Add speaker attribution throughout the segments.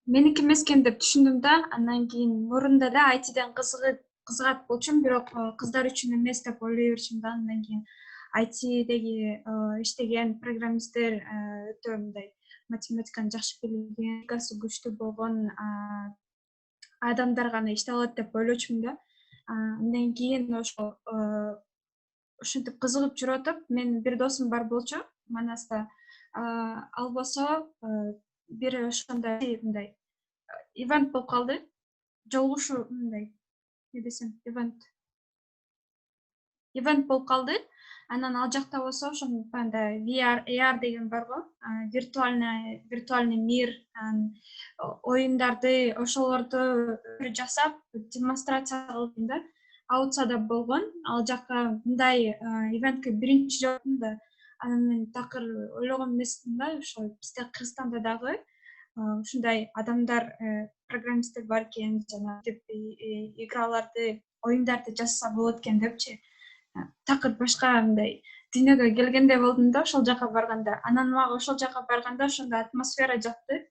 Speaker 1: меники эмес экен деп түшүндүм да. Андан кийин мурунда да айтиден кызыгат болчумун, бирок кыздар үчүн эмес деп ойлой берчүмүн да. Андан кийин айтидеги иштеген программисттер өтө мындай математиканы жакшы билген, логикасы күчтүү болгон адамдар гана иштей алат деп ойлочумун да. Андан кийин ушинтип кызыгып жүрүп атып, менин бир досум бар болчу Манаста. Ал болсо бир ошондой мындай ивент болуп калды. Жолугушуу мындай не десем, ивент болуп калды. Анан ал жакта болсо ошондой VR, AR деген бар го. Виртуальный мир, оюндарды, ошолорду жасап, демонстрация кылдым да. Аутсада болгон. Ал жака мындай ивентке биринчи жолу да. Анан мен такыр ойлогон эмесмин да, ошо бизде Кыргызстанда дагы ушундай адамдар, программисттер бар экен, жана играларды, оюндарды жасаса болот экен депчи. Такыр башка мындай дүйнөгө келгендей болдум да ошол жака барганда. Анан мага ошол жака барганда ошондой атмосфера жакты.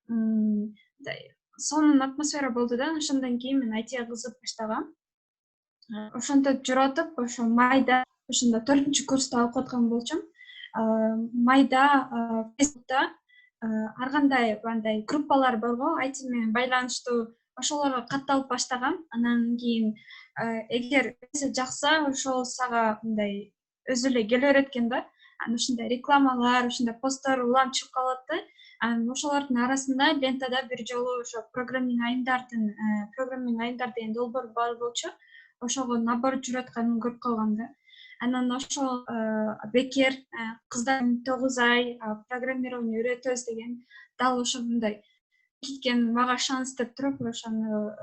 Speaker 1: Мындай сонун атмосфера болду да. Ошондон кийин мен айтиге кызыгып баштагам. Ошентип жүрүп атып, ошо майда ошондо 4-курста окуп аткан болчумун. Майда Фейсбукта ар кандай андай группалар бар го, IT менен байланыштуу. Ошолорго катталып баштагам. Анан кийин эгер жакса, ошол сага мындай өзү эле келе берет экен да. Анан ушундай рекламалар, ушундай посттор улам чыгып калат да. Анан ошолордун арасында лентада бир жолу ошо программинг айымдар деген долбоор бар болчу. Ошого набор жүрүп атканын көрүп калгам да. Анан ошол бекер кыздар 9 ай программирование үйрөтөбүз деген дал ошондой кеткен мага шанс деп туруп, ошону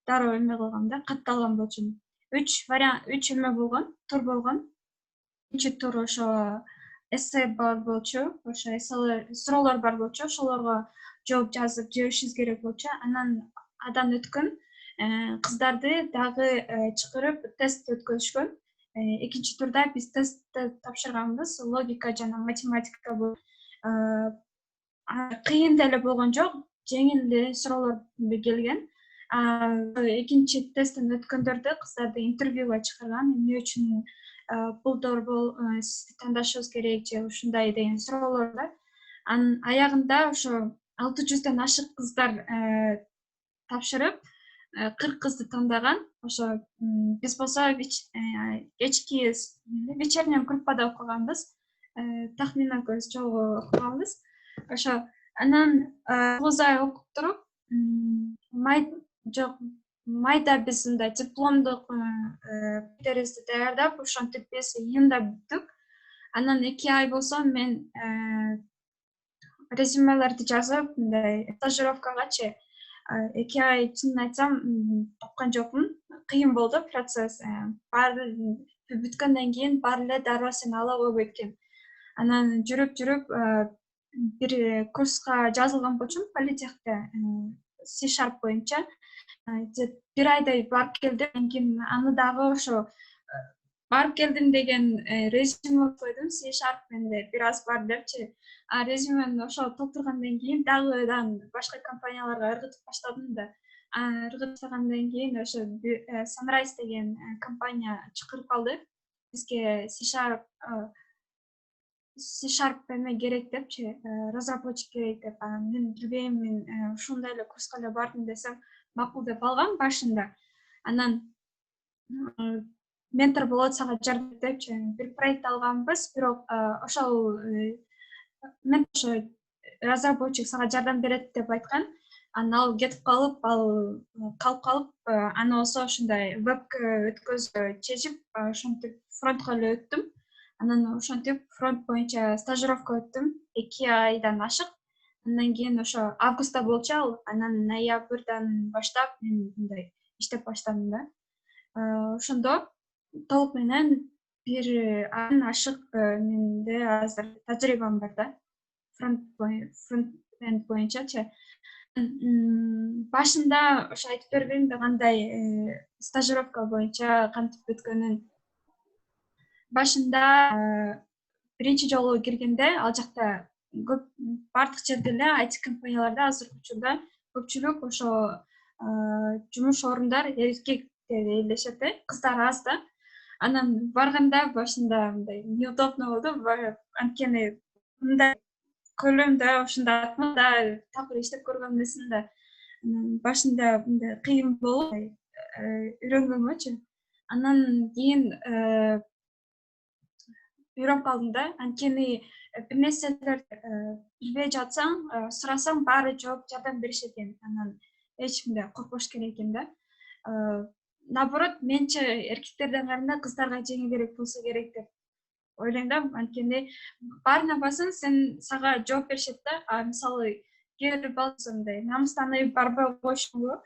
Speaker 1: дароо эме кылгам да, катталган болчумун. 3 эме болгон, тур болгон. Биринчи тур ошо эссе бар болчу, ошо эсселер, суроолор бар болчу, ошолорго жооп жазып жиберишибиз керек болчу. Андан өткөн кыздарды дагы чакырып тест өткөзүшкөн. Экинчи турда биз тестти тапшырганбыз, логика жана математика болуп. Кыйын деле болгон жок, жеңил эле суроолор келген. Экинчи тесттен өткөндөрдү кыздарды интервьюга чакырган, эмне үчүн бул долбоор сизди тандашыбыз керек же ушундай деген суроолорду. Анын аягында ошо 600дөн ашык кыздар тапшырып, 40 кызды тандаган. Ошо биз болсо кечки вечерний группада окуганбыз. Тахминан көз жолу окуганбыз. Ошо анан 9 ай окуп туруп, майда биз мындай дипломдук беттерибизди даярдап, ошентип биз июнда бүттүк. Анан 2 ай болсо мен резюмелерди жазып, мындай стажировкагачы 2 ай чынын айтсам тапкан жокмун. Кыйын болду процесс. Баары бүткөндөн кийин баары эле дароо сени ала койбойт экен. Анан жүрүп бир курска жазылган болчумун политехте C# боюнча. Бир айдай барып келдим. Андан кийин аны дагы ошо барып келдим деген резюме койдум, C# менде бир аз бар депчи. Резюмени ошо толтургандан кийин дагы башка компанияларга ыргытып баштадым да. Ыргытып баштагандан кийин ошо Sunrise деген компания чакырып калды. Бизге C# эме керек депчи, разработчик керек деп. Мен билбейм, мен ушундай эле курска эле бардым десем, макул деп алгам башында. Анан ментор болот сага жардам депчи бир проект алганбыз, бирок ошол мен ошо разработчик сага жардам берет деп айткан. Анан ал кетип калып, аны болсо ошондой вебке өткөзгө чечип, ошентип фронтко эле өттүм. Анан ошентип фронт боюнча стажировка өттүм 2 айдан ашык. Андан кийин ошо августта болчу ал. Анан ноябрдан баштап мен мындай иштеп баштадым да. Ошондо толук менен бир айдан ашык менде азыр тажрыйбам бар да. Фронт боюнчачы. Башында ошо айтып бербейм да кандай стажировка боюнча кантип өткөнүн. Башында биринчи жолу киргенде ал жакта көп бардык жерде эле IT компанияларда азыркы учурда көпчүлүк ошо жумуш орундар эркектер ээлешет кыздар аз да. Анан барганда башында мындай неудобно болду. Анткени мындай көлөмдө ушундай атмосферада такыр иштеп көргөн эмесмин да. Башында мындай кыйын болуп үйрөнгөнгөчү. Анан кийин үйрөнүп калдым да. Анткени бир нерселерди билбей жатсаң, сурасаң баары жооп жардам беришет экен. Анан эч мындай коркпош керек экен да. Наоборот, менче эркектерден караганда кыздарга жеңилирээк болсо керек деп ойлойм да. Анткени баарына барсаң, сага жооп беришет да. Мисалы, кээ бир баласы мындай намыстанып барбай коюшу мүмкүн.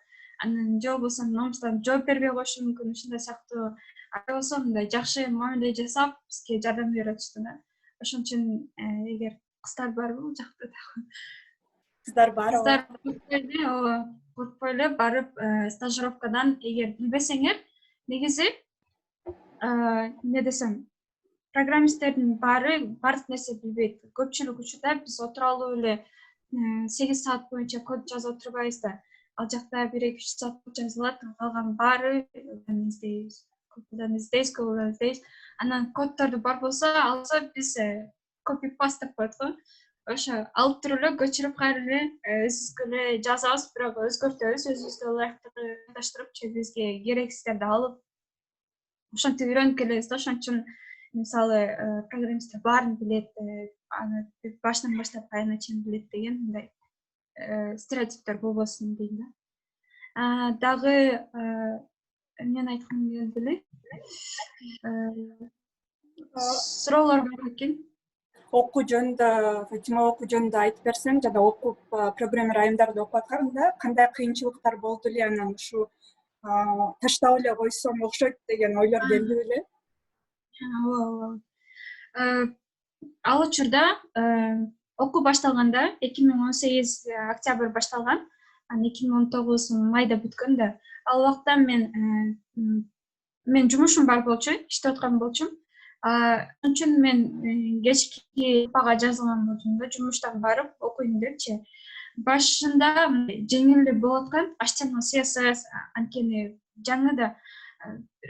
Speaker 1: Анан же болбосо намыстан жооп бербей коюшу мүмкүн. Ушундай сыяктуу. Же болбосо мындай жакшы мамиле жасап, бизге жардам берип атышты да. Ошон үчүн эгер кыздар барбы бул жакта
Speaker 2: Кыздар бар,
Speaker 1: кыздар коркпой эле барып стажировкадан эгер билбесеңер, негизи эмне десем, программисттердин баардык нерсе билбейт. Көпчүлүк учурда биз отура алып эле 8 саат боюнча код жазып отурбайбыз да. Ал жакта 1-2 саат код жазылат, калган баары издейбиз. Анан коддорду бар болсо, алса биз copy-paste деп коет го. Ошо алып туруп эле көчүрүп кайра эле өзүбүзгө эле жазабыз, бирок өзгөртөбүз, өзүбүзгө ылайыкташтырып, бизге керексиздерди алып, ошентип үйрөнүп келебиз да. Ошон үчүн мисалы программисттер баарын билет, аны башынан баштап аягына чейин билет деген мындай стереотиптер болбосун дейм да. Дагы эмнени айткым келди эле? Суроолор бар экен.
Speaker 2: Окуу жөнүндө, Фатима окуу жөнүндө айтып берсең, жада окуп программер айымдарды окуп атканда кандай кыйынчылыктар болду эле, анан ушу таштап эле койсом окшойт деген ойлор келди беле?
Speaker 1: Ооба. Ал учурда окуу башталганда 2018 октябрь башталган, анан 2019 майда бүткөн да. Ал убакта мен жумушум бар болчу, иштеп аткан болчумун. Ошон үчүн мен кечки бага жазылган болчумун да, жумуштан барып окуйм депчи. Башында жеңил эле болуп аткан, HTML, CSS, анткени жаңы да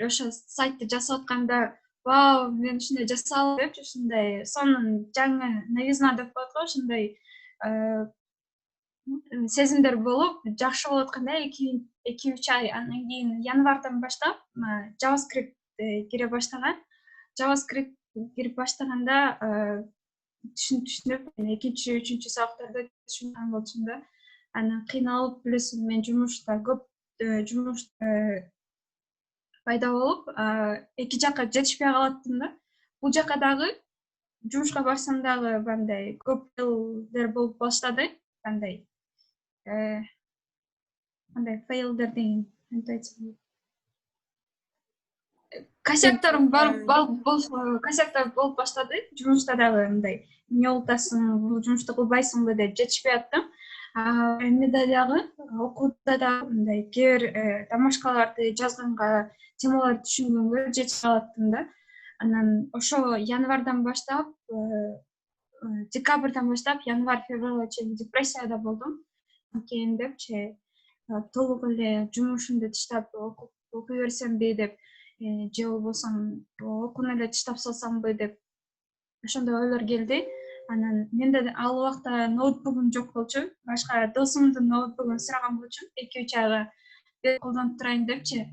Speaker 1: ошо сайтты жасап атканда, вау, мен ушундай жасай алам депчи, ушундай сонун жаңы новизна деп коет го, ушундай сезимдер болуп, жакшы болуп атканда 2-3 ай, андан кийин январдан баштап JavaScript кире баштаган. JavaScript кирип баштаганда түшүнүп, 2-3 сабактарда түшүнгөн болчумун да. Анан кыйналып, плюс мен жумушта көп жумуш пайда болуп, эки жакка жетишпей калаттым да. Бул жака дагы жумушка барсам дагы мындай көп фейлдер болуп баштады. Кандай фейлдер деген айтсам, косяктар болуп баштады. Жумушта дагы мындай эмне болуп атасың, бул жумушту кылбайсыңбы деп жетишпей аттым. Эмнеде дагы окууда дагы мындай кээ бир домашкаларды жазганга, темаларды түшүнгөнгө жетишпей калаттым да. Анан ошо январдан баштап, декабрдан баштап январь-февралга чейин депрессияда болдум. Анткени депчи толук эле жумушумду таштап окуй берсемби деп, же болбосо окууну эле таштап салсамбы деп ошондой ойлор келди. Анан менде ал убакта ноутбугум жок болчу. Башка досумдун ноутбугун сураган болчумун, 2-3 айга берип колдонуп турайын депчи.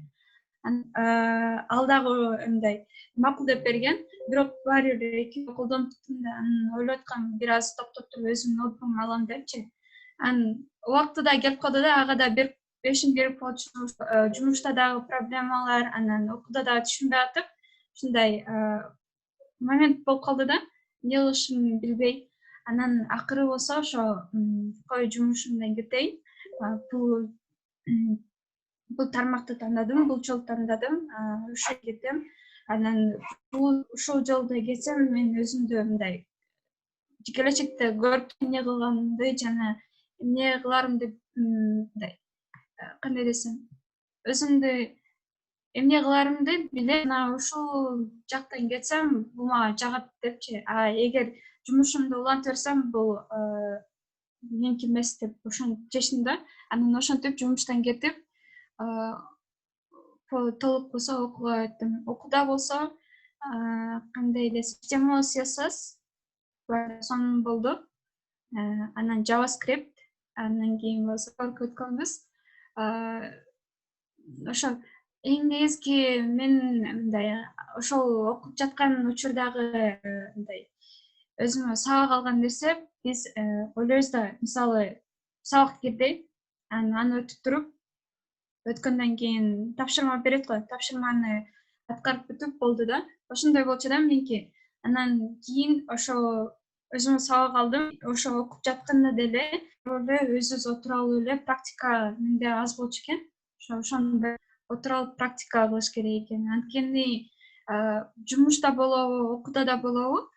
Speaker 1: Ал дагы мындай макул деп берген, бирок баары бир 2 ай колдонуп туруп да, анан ойлоп аткам, бир аз токтоп туруп өзүмдүн ноутбугумду алам депчи. Анан убакты да келип калды да, ага да берип бешим керек болчу. Жумушта дагы проблемалар, анан окууда дагы түшүнбөй атып, ушундай момент болуп калды да, эмне кылышымды билбей. Анан акыры болсо ошо кой жумушумдан кетейин. Бул тармакты тандадым, бул жолду тандадым, ушул кетем. Анан ушул жолдо кетсем, мен өзүмдү мындай келечекте көрүп эмне кылганымды жана эмне кыларымды мындай кандай десем, өзүмдү эмне кыларымды билем. Ушул жактан кетсем, бул мага жагат депчи. Эгер жумушумду улантып берсем бул меники эмес деп ошентип чечтим да. Анан ошентип жумуштан кетип толук болсо окууга өттүм. Окууда болсо кандай эле система CSS сонун болду. Анан JavaScript, андан кийин болсо өткөнбүз. Ошо эң негизги мен мындай ошол окуп жаткан учурдагы мындай өзүмө сабак алган нерсе биз ойлойбуз да, мисалы сабак кирди, аны өтүп туруп өткөндөн кийин тапшырма берет го, тапшырманы аткарып бүтүп болду да. Ошондой болчу да меники. Анан кийин ошо өзүмө сабак алдым. Ошо окуп жатканда деле өзүбүз отуруп алып эле практика менде аз болчу экен. Ошондо отуруп алып практика кылыш керек экен. Анткени жумушта болобу, окууда да болобу,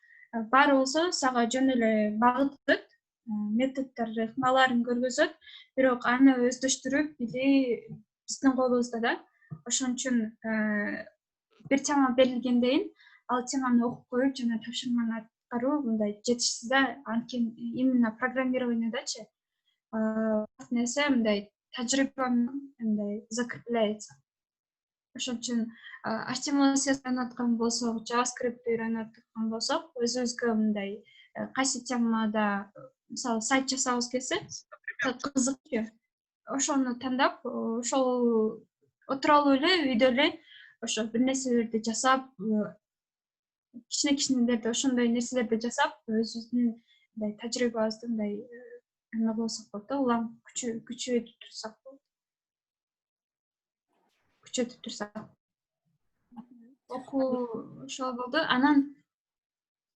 Speaker 1: баары болсо сага жөн эле багытып, методдор ыкмаларын көргөзөт, бирок аны өздөштүрүп или биздин колубузда да. Ошон үчүн бир тема берилгенден ал теманы окуп коюп жана тапшырманы аткаруу мындай жетишсиз да. Анткени именно программированиедачы нерсе мындай тажрыйба менен мындай закрепляется. Ошон үчүн HTML үйрөнүп аткан болсок, JavaScript үйрөнүп аткан болсок, өзүбүзгө мындай кайсы темада мисалы сайт жасабыз келсе, кызык, ошону тандап, ошол отуруп алып эле үйдө эле ошо бир нерселерди жасап, кичинекилерди ошондой нерселерди жасап, өзүбүздүн мындай тажрыйбабызды мындай эме кылсак болот да, улам күчөтүп турсак болот. Күчөтүп турсак. Окуу ошол болду. Анан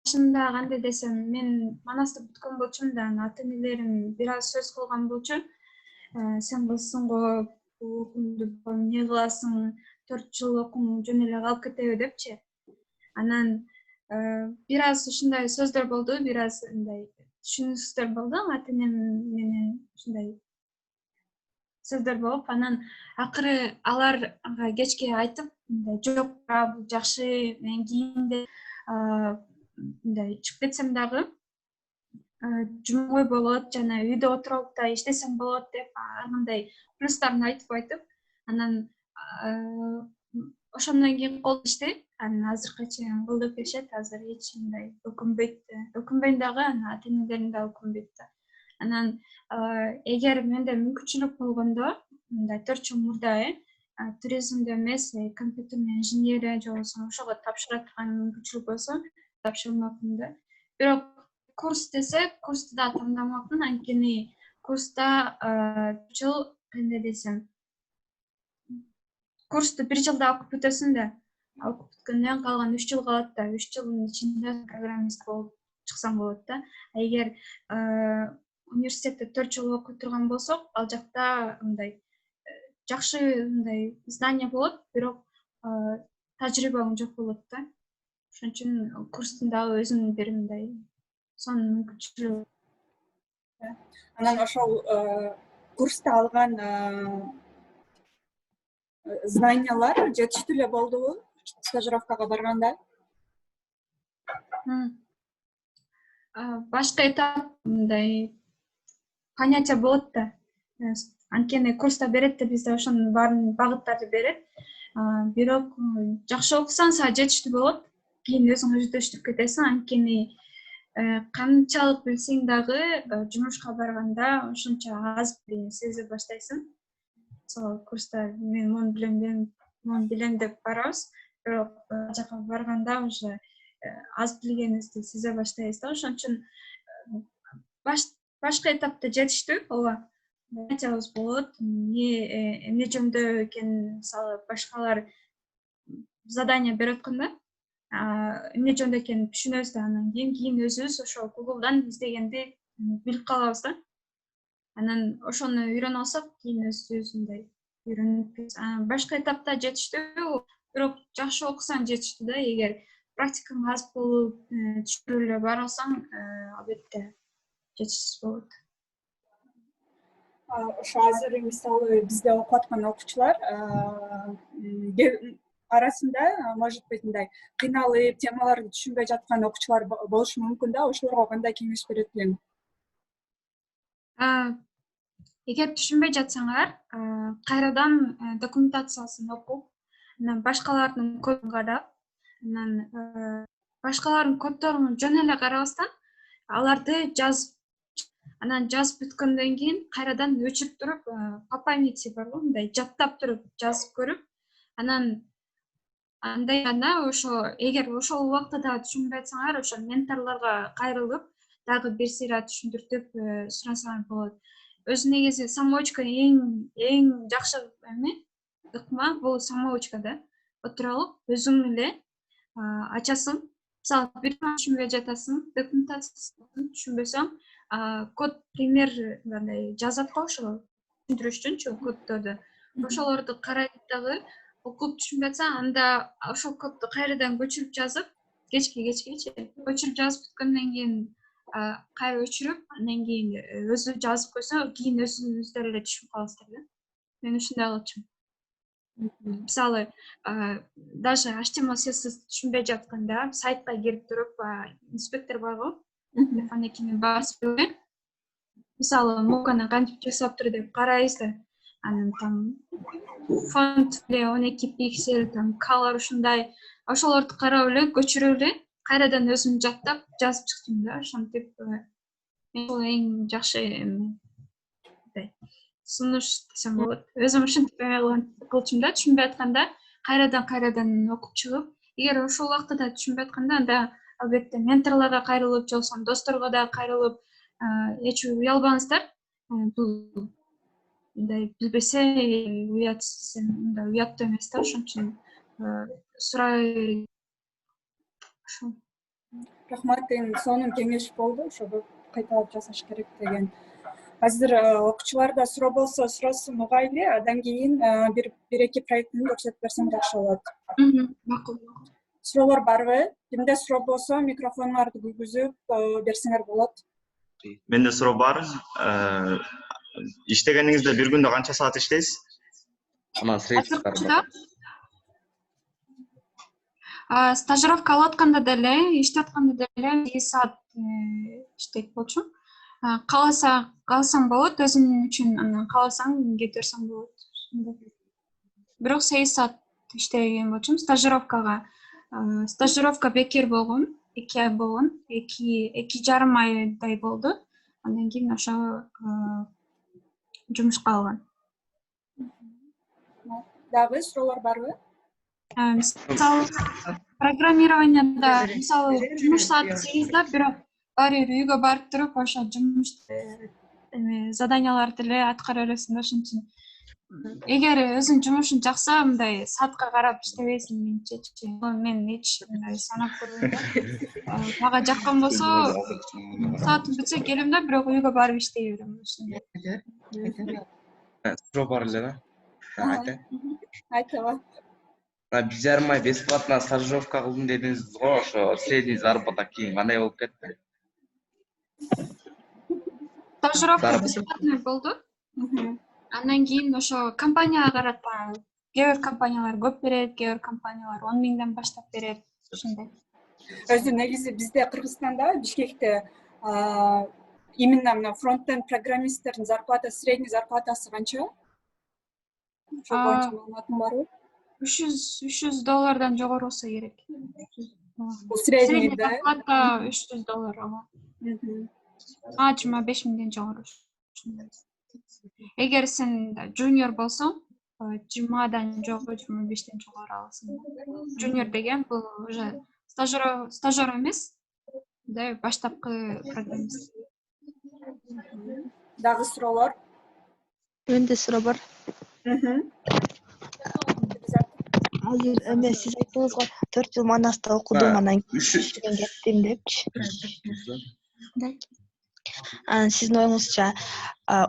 Speaker 1: башында кандай десем, мен манасты бүткөн болчумун да, ата-энелерим бир аз сөз кылган болчу. Сен кызсың го, бул окуумду эмне кыласың, 4 жыл окуум жөн эле калып кетеби депчи. Анан бир аз ушундай сөздөр болду, бир аз мындай түшүнүксүздөр болду, ата-энем менен ушундай сөздөр болуп, анан акыры аларга кечке айтып, мындай жок, бул жакшы, мен кийинде мындай чыгып кетсем дагы жумой болот, жана үйдө отуруп да иштесем болот деп ар кандай плюстарын айтып, анан ошондон кийин кол ишти. Анан азыркыга чейин колдоп келишет, азыр эч мындай өкүнбөйм дагы, анан ата-энелерим дагы өкүнбөйт да. Анан эгер менде мүмкүнчүлүк болгондо, мындай 4 жыл мурда туризмде эмес, компьютерный инженерия же болбосо ошого тапшыра турган мүмкүнчүлүк болсо, тапшырмакмын да. Бирок курс десе, курсту да тандамакмын, анткени курста жыл кандай десем, курсту 1 жылда окуп бүтөсүң да, окуп бүткөндөн калган 3 жыл калат да, 3 жылдын ичинде программист болуп чыксаң болот да. Эгер университетте 4 жыл окуй турган болсок, ал жакта мындай жакшы мындай знание болот, бирок тажрыйбаң жок болот да. Ошон үчүн курстун дагы өзүнүн бир мындай сонун мүмкүнчүлүгү.
Speaker 2: Анан ошол курста алган знаниялар жетиштүү эле болдубу стажировкага барганда?
Speaker 1: Башка этап мындай понятие болот да. Анткени курста берет да, бизде ошонун баарын багыттарды берет. Бирок жакшы окусаң, сага жетиштүү болот. Кийин өзүң өздөштүрүп кетесиң, анткени канчалык билсең дагы жумушка барганда ошончо аз сезе баштайсың. Сол курста мен муну билем деп барабыз, бирок жака барганда уже аз билгенибизди сезе баштайбыз да. Ошон үчүн башка этапта жетиштүү, ооба. Понятиябыз болот, эмне жөнүндө экенин, мисалы башкалар задание берип атканда, эмне жөнүндө экенин түшүнөбүз да, анан кийин өзүбүз ошо Google'дан издегенди билип калабыз да. Анан ошону үйрөнүп алсак, кийин өзүбүз мындай үйрөнүп, башка этапта жетиштүү, бирок жакшы окусаң жетиштүү да. Эгер практикаң аз болуп, түшүнүп эле бара алсаң, албетте жетиштүү болот.
Speaker 2: Ошо азыр мисалы бизде окуп аткан окуучулар арасында может быть мындай кыйналып темаларды түшүнбөй жаткан окуучулар болушу мүмкүн да, ошолорго кандай кеңеш берет элең?
Speaker 1: Эгер түшүнбөй жатсаңар, кайрадан документациясын окуп, анан башкалардын кодун карап, анан башкалардын коддорун жөн эле карабастан, аларды жазып, анан жазып бүткөндөн кийин кайрадан өчүрүп туруп, по памяти бар го, мындай жаттап туруп жазып көрүп, анан андай гана ошо эгер ошол убакта дагы түшүнбөй атсаңар, ошо менторлорго кайрылып, дагы бир сыйра түшүндүртүп сурасаңар болот. Өзү негизи самоучка эң жакшы эме, ыкма бул самоучка да. Отуруп алып өзүң эле ачасың. Мисалы, бир түшүнбөй жатасың, документациясын түшүнбөсөң, код пример мындай жазат го ошо түшүндүрүш үчүнчү коддорду. Ошолорду карайт дагы окуп түшүнбөй атсаң, анда ошол кодду кайрадан көчүрүп жазып, кечке көчүрүп жазып бүткөндөн кийин кайра өчүрүп, андан кийин өзү жазып койсо, кийин өзүңүздөр эле түшүнүп каласыздар да. Мен ушундай кылчумун. Мисалы, даже HTML CSS түшүнбөй жатканда сайтка кирип туруп, инспектор бар го, анан басып, мисалы, муканы кантип жасаптыр деп карайсыздар. Анан там фонт 12 пиксель, там color ушундай, ошолорду карап эле, көчүрүп эле, кайрадан өзүм жаттап жазып чыктым да, ошентип бул эң жакшы сунуш десем болот. Өзүм ушинтип кылчумун да, түшүнбөй атканда кайрадан окуп чыгып, эгер ошол убакта да түшүнбөй атканда, анда албетте менторлорго кайрылып, же болбосо досторго да кайрылып, эч уялбаңыздар. Бул мындай билбесе уятсыз, мындай уяттуу эмес да, ошон үчүн сурай берет. Ошо.
Speaker 2: Рахмат, эң сонун кеңеш болду, ошого кайталап жасаш керек деген. Азыр окуучуларда суроо болсо суроосун угайлы, андан кийин бир-эки проектин көрсөтүп берсең жакшы болот.
Speaker 1: Макул.
Speaker 2: Суроолор барбы? Кимде суроо болсо микрофонуларды күйгүзүп берсеңер болот.
Speaker 3: Менде суроо бар. Иштегениңизде бир күндө канча саат иштейсиз? Анан
Speaker 1: Азыркыча стажировка алып атканда деле, иштеп атканда деле 8 саат иштейт болчумун. Кааласаң болот, өзүң үчүн анан кааласаң кете берсең болот. Бирок 8 саат иштеген болчумун стажировкага. Стажировка бекер болгон, 2 ай болгон, 2,5 айдай болду. Андан кийин ошо жумушка алган.
Speaker 2: Дагы суроолор барбы?
Speaker 1: Мисалы, программированияда, мисалы, жумуш сааты 8да, бирок баары бир үйгө барып туруп, ошо жумуш заданияларды эле аткара бересиң да, ошон үчүн. Эгер өзүң жумушуң жакса, мындай саатка карап иштебейсиң, менчечи. Мен эч мындай санап көрбөйм. Мага жаккан болсо, саатым бүтсө келем да, бирок үйгө барып иштей берем.
Speaker 4: Суроо бар эле да.
Speaker 2: Айтаба.
Speaker 4: 1,5 ай бесплатно стажировка кылдым дедиңиз го, ошо средний заработок кийин кандай болуп кетти?
Speaker 1: Стажировка бесплатный болду. Андан кийин ошо компанияга карап, кээ бир компаниялар көп берет, кээ бир компаниялар 10 миңден баштап берет, ошондой.
Speaker 2: Өзү негизи бизде Кыргызстанда, Бишкекте именно мына фронтенд программисттердин зарплатасы, средний зарплатасы канча? Ошо боюнча маалыматың барбы?
Speaker 1: $300 жогору болсо керек.
Speaker 2: Бул средний да?
Speaker 1: Зарплата $300 ага. 25 миңден жогору. Эгер сен junior болсоң, 20дан жогору, 25тен жогору аласың. Junior деген бул уже стажер эмес, да, баштапкы программист.
Speaker 2: Дагы суроолор?
Speaker 5: Менде суроо бар. Азыр эме сиз айттыңыз го 4 жыл Манаста окудум, анан кийин кеттим депчи. Анан сиздин оюңузча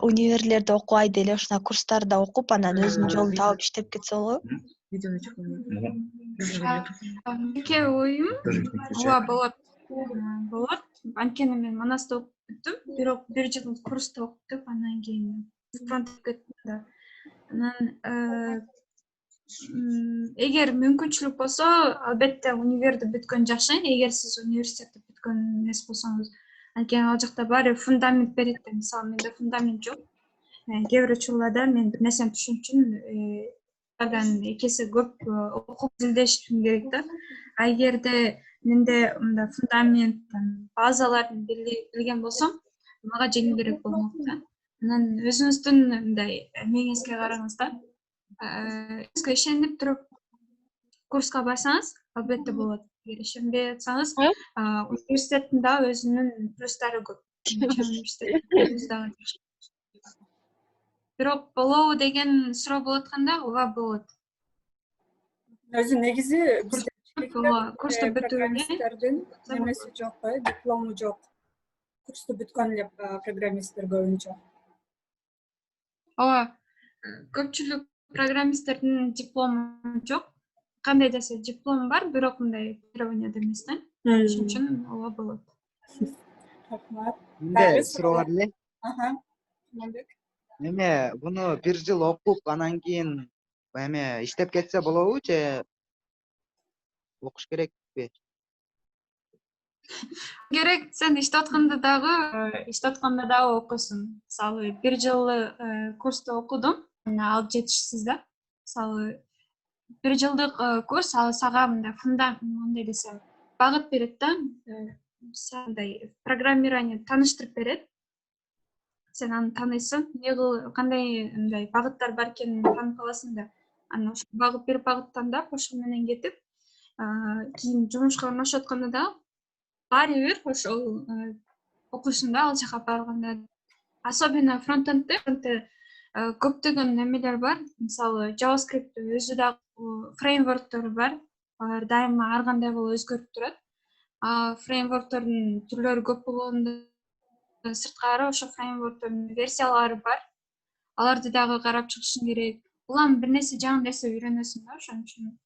Speaker 5: универлерде окубай деле ушундай курстарда окуп, анан өзүнүн жолун таап иштеп кетсе болобу?
Speaker 1: Меники оюм, ооба болот. Болот. Анткени мен Манаста окуп бүттүм, бирок 1 жыл курста окуп, анан кийин фронтка кеттим да. Анан эгер мүмкүнчүлүк болсо, албетте универди бүткөн жакшы. Эгер сиз университетти бүткөн эмес болсоңуз, анткени ал жакта баары фундамент берет да. Мисалы, менде фундамент жок. Кээ бир учурларда мен бир нерсени түшүнүш үчүн алардан эки эсе көп окуп изилдешим керек да. А эгерде менде мындай фундамент, базаларын билген болсом, мага жеңилирээк болмок да. Анан өзүңүздүн мындай эмеңизге караңыз да. Өзүңүзгө ишенип туруп курска барсаңыз, албетте болот. Эгер ишенбей атсаңыз, университеттин да өзүнүн плюстары көп. Бирок болобу деген суроо болуп атканда, ооба болот.
Speaker 2: Өзү негизи
Speaker 1: Курсту
Speaker 2: программисттердин немеси жок, диплому жок. Курсту бүткөн эле программисттер көбүнчө.
Speaker 1: Ооба, көпчүлүк программисттердин диплому жок. Кандай десе диплом бар, бирок мындай требованияда эмес да. Ошон үчүн ооба болот.
Speaker 2: Рахмат.
Speaker 6: Менде суроо бар эле.
Speaker 2: Эме
Speaker 6: Буну бир жыл окуп, анан кийин иштеп кетсе болобу же окуш керекпи?
Speaker 1: Керек, сен иштеп атканда дагы окуйсуң. Мисалы, бир жыл курсту окудум, ал жетишсиз да. Мисалы, бир жылдык курс ал сага мындай мындай десем, багыт берет да. Мындай программирование тааныштырып берет. Сен аны тааныйсың, кандай мындай багыттар бар экенин таанып каласың да. Анан ошо бир багыт тандап, ошол менен кетип, кийин жумушка орношуп атканда да баары бир ошол окуйсуң да, ал жака барганда. Особенно фронтендде көптөгөн немелер бар. Мисалы, JavaScript өзү да фреймворктору бар. Алар дайыма ар кандай болуп өзгөрүп турат. Фреймворктордун түрлөрү көп болгондон сырткары ошо фреймворктордун версиялары бар. Аларды дагы карап чыгышың керек. Улам бир нерсе жаңы нерсе үйрөнөсүң да, ошон үчүн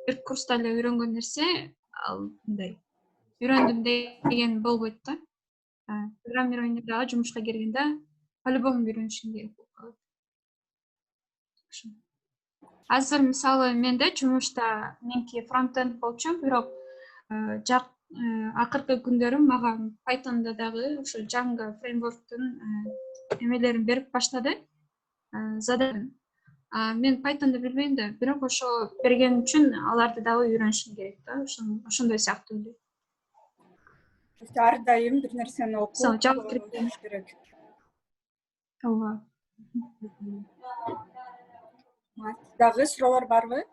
Speaker 1: бир курста эле үйрөнгөн нерсе ал мындай үйрөндүм деген болбойт да. Программированиедагы жумушка киргенде по-любому үйрөнүшүң керек болуп калат. Азыр мисалы менде жумушта меники фронтенд болчу, бирок акыркы күндөрү мага Python'да дагы ошо Django фреймворктун эмелерин берип баштады. Задание. Мен Python'ды билбейм да, бирок ошо берген үчүн аларды дагы үйрөнүшүм керек да. Ошондой сыяктуу эле.
Speaker 2: Ар дайым бир нерсени окуп
Speaker 1: JavaScript
Speaker 2: керек.
Speaker 1: Ооба.
Speaker 2: Дагы суроолор барбы?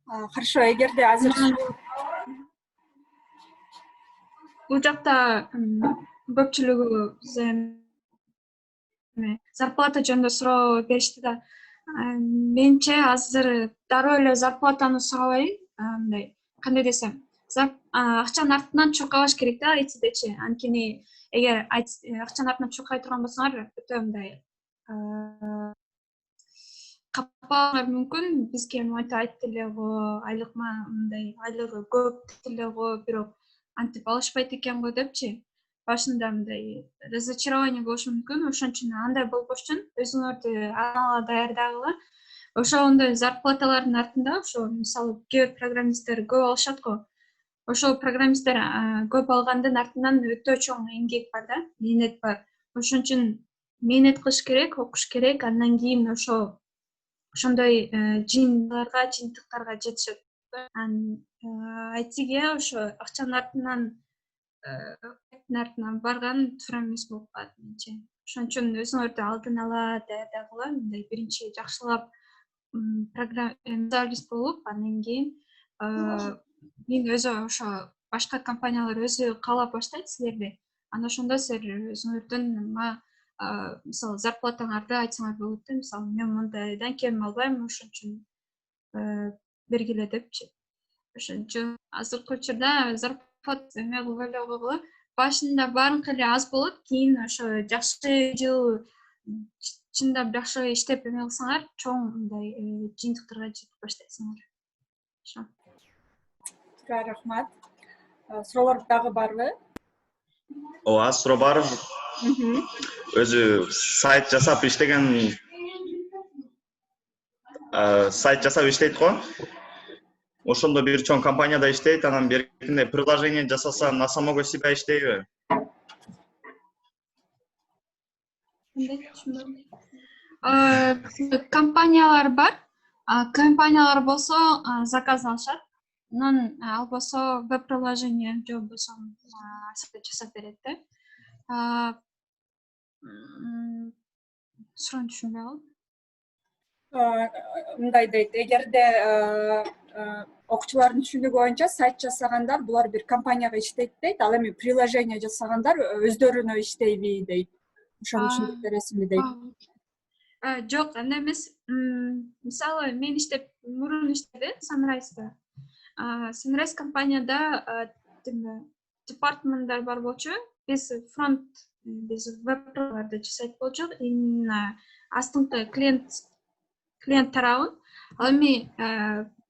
Speaker 2: Хорошо, эгерде азыр
Speaker 1: Бул жакта көпчүлүгү зарплата жөнүндө суроо беришти да. Менче азыр дароо эле зарплатаны сурабайм. Мындай, кандай десем, акчанын артынан чуркабаш керек да айтидечи. Анткени эгер акчанын артынан чуркай турган болсоңор, өтө мындай капалар мүмкүн. Бизге монтип айтты эле го, айлыгы көп эле го, бирок антип алышпайт экен го депчи. Башында мындай разочарование болушу мүмкүн. Ошон үчүн андай болбош үчүн өзүңөрдү ала даярдагыла. Ошондой зарплаталардын артында, ошо мисалы кээ бир программисттер көп алышат го. Ошол программисттер көп алгандын артынан өтө чоң эмгек бар да, мээнет бар. Ошон үчүн мээнет кылыш керек, окуш керек, андан кийин ошондой жыйынтыктарга жетишет. айтиге ошо акчанын артынан барган туура эмес болуп калат менче. Ошон үчүн өзүңөрдү алдын ала даярдагыла, мындай биринчи жакшылап программист болуп, андан кийин өзү ошо башка компаниялар өзү каалап баштайт силерди. Анан ошондо силер өзүңөрдүн мисалы зарплатаңарды айтсаңар болот да. Мисалы, мен мындайдан кем албайм, ошон үчүн бергиле депчи. Ошон үчүн азыркы учурда зарплата эме кылып эле койгула. Башында баарынкы эле аз болот, кийин ошо жакшы жыл чындап жакшы иштеп эме кылсаңар, чоң мындай жыйынтыктарга жетип баштайсыңар. Ошо.
Speaker 2: Рахмат. Суроолор дагы барбы?
Speaker 3: Ооба, суроо бар.
Speaker 2: Мгм.
Speaker 3: Өзү сайт жасап иштеген сайт жасап иштейт го. Ошондо бир чоң компанияда иштейт, анан беркинде приложение жасаса на самого себя иштейби?
Speaker 1: Кандай түшүнбөдүм. Компаниялар бар. Компаниялар болсо заказ алышат. Анан ал болсо веб-приложение же болбосо сайт жасап берет да. Суроону түшүнбөй калдым.
Speaker 2: Мындай дейт, эгерде окуучулардын түшүнүгү боюнча сайт жасагандар булар бир компанияга иштейт дейт, ал эми приложение жасагандар өздөрүнө иштейби дейт. Ошону түшүндүрүп бересиңби дейт.
Speaker 1: Жок, андай эмес. Мисалы, мен мурун иштедим Sunrise'да. Sunrise компанияда департаменттер бар болчу. Биз веб-приложение жасайт болчук. Именно астыңкы клиент тарабын. Ал эми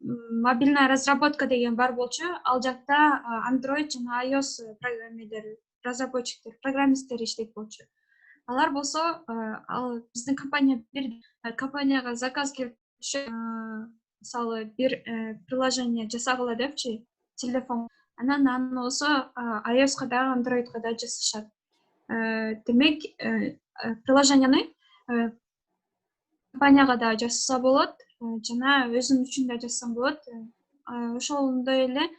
Speaker 1: мобильная разработка деген бар болчу. Ал жакта Android жана iOS разработчиктер, программисттер иштейт болчу. Алар болсо, ал биздин компанияга заказ келип түшөт. Мисалы, бир приложение жасагыла депчи, телефон. Анан аны болсо iOS-ка да, Android-ка да жасашат. Демек, приложенияны компанияга да жасаса болот, жана өзүң үчүн да жасасаң болот. Ошондой эле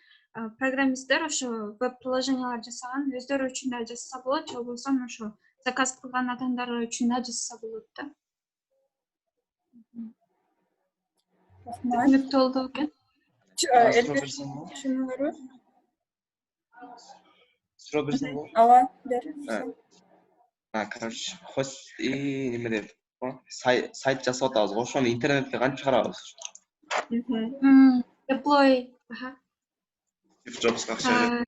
Speaker 1: программисттер ошо веб-приложениялар жасаган өздөрү үчүн да жасаса болот, же болбосо ошо заказ кылган адамдар үчүн да жасаса болот да. Түшүнүктүү болду экен.
Speaker 2: Түшүнүңөрбү?
Speaker 4: Суроо берсең болот.
Speaker 2: Ооба, бер.
Speaker 4: Короче, хост неме деп сайт жасап атабыз го. Ошону интернетке кантип чыгарабыз?
Speaker 1: Deploy.
Speaker 3: Стив Джобска акча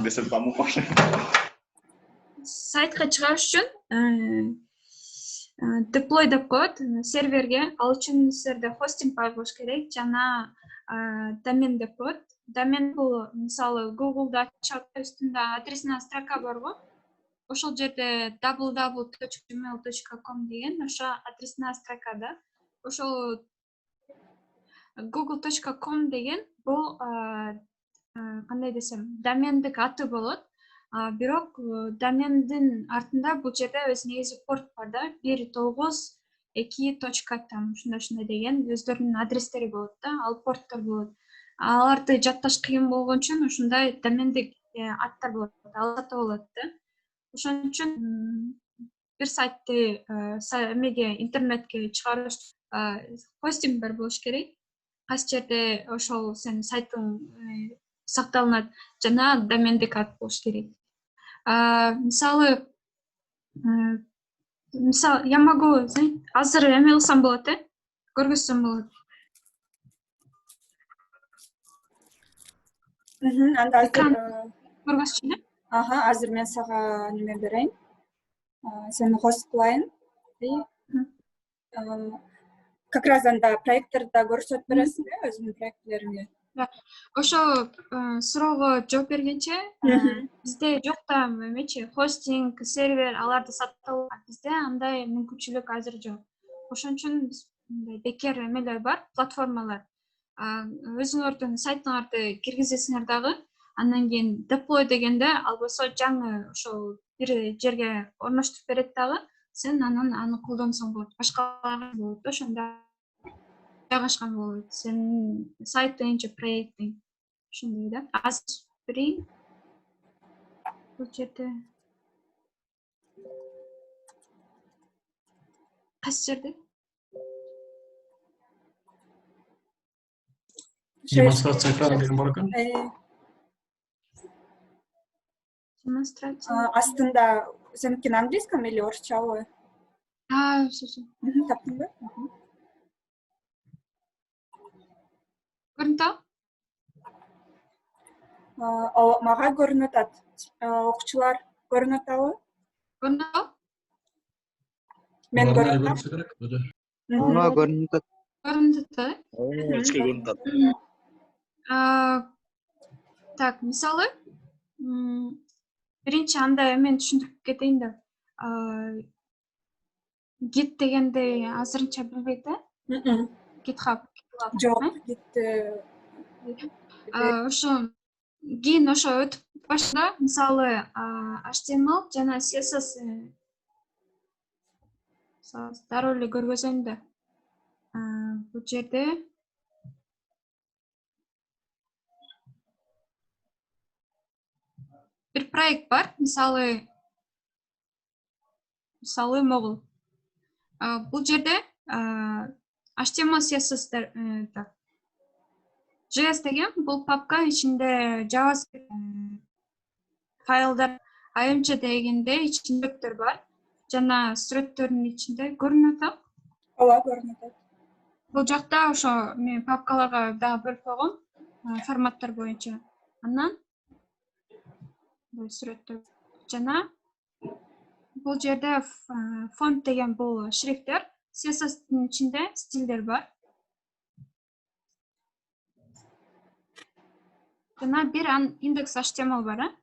Speaker 3: десем таму башы.
Speaker 1: Сайтка чыгарыш үчүн deploy деп коет серверге. Ал үчүн силерде хостинг бар болуш керек жана домен деп коет. Домен бул мисалы Google'да үстүндө адресная строка бар го. Ошол жерде www.gmail.com деген ошо адресная строка да. Ошол google.com деген бул кандай десем, домендик аты болот. Бирок домендин артында бул жерде өз негизи порт бар да. 192 там ушундай деген өздөрүнүн адрестери болот да. Ал порттор болот. Аларды жатташ кыйын болгон үчүн ушундай домендик аттар болот. Алата болот да. Ошон үчүн бир сайтты интернетке чыгарыш хостинг бар болуш керек. Кайсы жерде ошол сенин сайтың сакталынат жана домендик ат болуш керек. Мисалы, я могу, азыр эме кылсам болот, көргөзсөм болот.
Speaker 2: Анда
Speaker 1: Көргөзчү,
Speaker 2: азыр мен сага неме берейин. Сени хост кылайын. Как раз анда проекттерди көрсөтүп бересиңби өзүңдүн проектлериңди?
Speaker 1: Ошо суроого жооп бергенче, бизде жок да эмечи, хостинг, сервер, аларды сатып бизде андай мүмкүнчүлүк азыр жок. Ошон үчүн мындай бекер эмелер бар, платформалар. Өзүңөрдүн сайтыңарды киргизесиңер дагы, андан кийин deploy дегенде ал болсо жаңы ошол бир жерге орноштуруп берет дагы, сен анан аны колдонсоң болот. Башкалар болот, ошондо жайгашкан болот. Сенин сайттың же проекттиң. Ошондой да. Азыр берейин. Бул жерде. Кайсы жерде?
Speaker 7: Демонстрация экрана деген бар экен.
Speaker 1: Демонстрация.
Speaker 2: Астында сеникин английском или орусчабы? Таптыңбы?
Speaker 1: Көрүнүп атабы?
Speaker 2: Мага көрүнүп атат. Окуучулар көрүнүп атабы?
Speaker 1: Көрүнүп атабы?
Speaker 2: Мен көрүнүп
Speaker 7: көрүнсө керек.
Speaker 6: Ооба, көрүнүп атат.
Speaker 1: Көрүнүп атат.
Speaker 3: Ички көрүнүп атат.
Speaker 1: Так, мисалы, биринчи анда мен түшүндүрүп кетейин да. Git дегенди азырынча билбейт да? GitHub.
Speaker 2: Жок, кетти.
Speaker 1: Ошо кийин ошо өтүп башында мисалы HTML жана CSS дароо эле көргөзөйүн да. Бул жерде бир проект бар, мисалы могул. Бул жерде HTML CSS JS деген бул папка ичинде JavaScript файлдар IMG дегенде ичиндектер бар. Жана сүрөттөрдүн ичинде көрүнөт да.
Speaker 2: Ооба, көрүнөт.
Speaker 1: Бул жакта ошо мен папкаларга дагы бөлүп койгом форматтар боюнча. Андан бул сүрөттөр жана бул жерде фонт деген бул шрифттер, CSS-тин ичинде стилдер бар. Жана бир индекс HTML бар,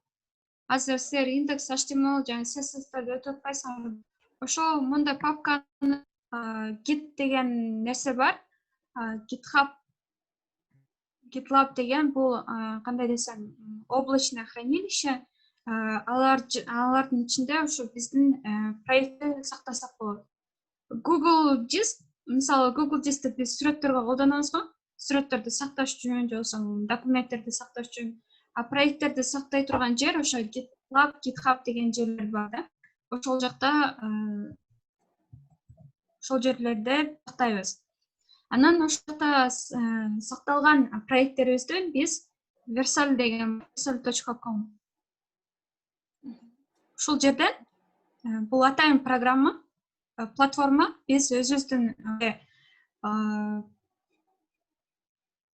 Speaker 1: Азыр силер индекс HTML жана CSS-терди өтүп атпайсыңар. Ошо мындай папканы Git деген нерсе бар. GitLab деген бул кандай десем, облачное хранилище. Алардын ичинде ошо биздин проектти сактасак болот. Google Disk, мисалы Google Disk'ти биз сүрөттөргө колдонобуз го. Сүрөттөрдү сакташ үчүн, же болбосо документтерди сакташ үчүн. Проекттерди сактай турган жер ошо GitLab, GitHub деген жерлер бар да. Ошол жакта ошол жерлерде сактайбыз. Анан ошол жакта сакталган проекттерибизди биз versal.com ушул жерден бул атайын программа, платформа, биз өзүбүздүн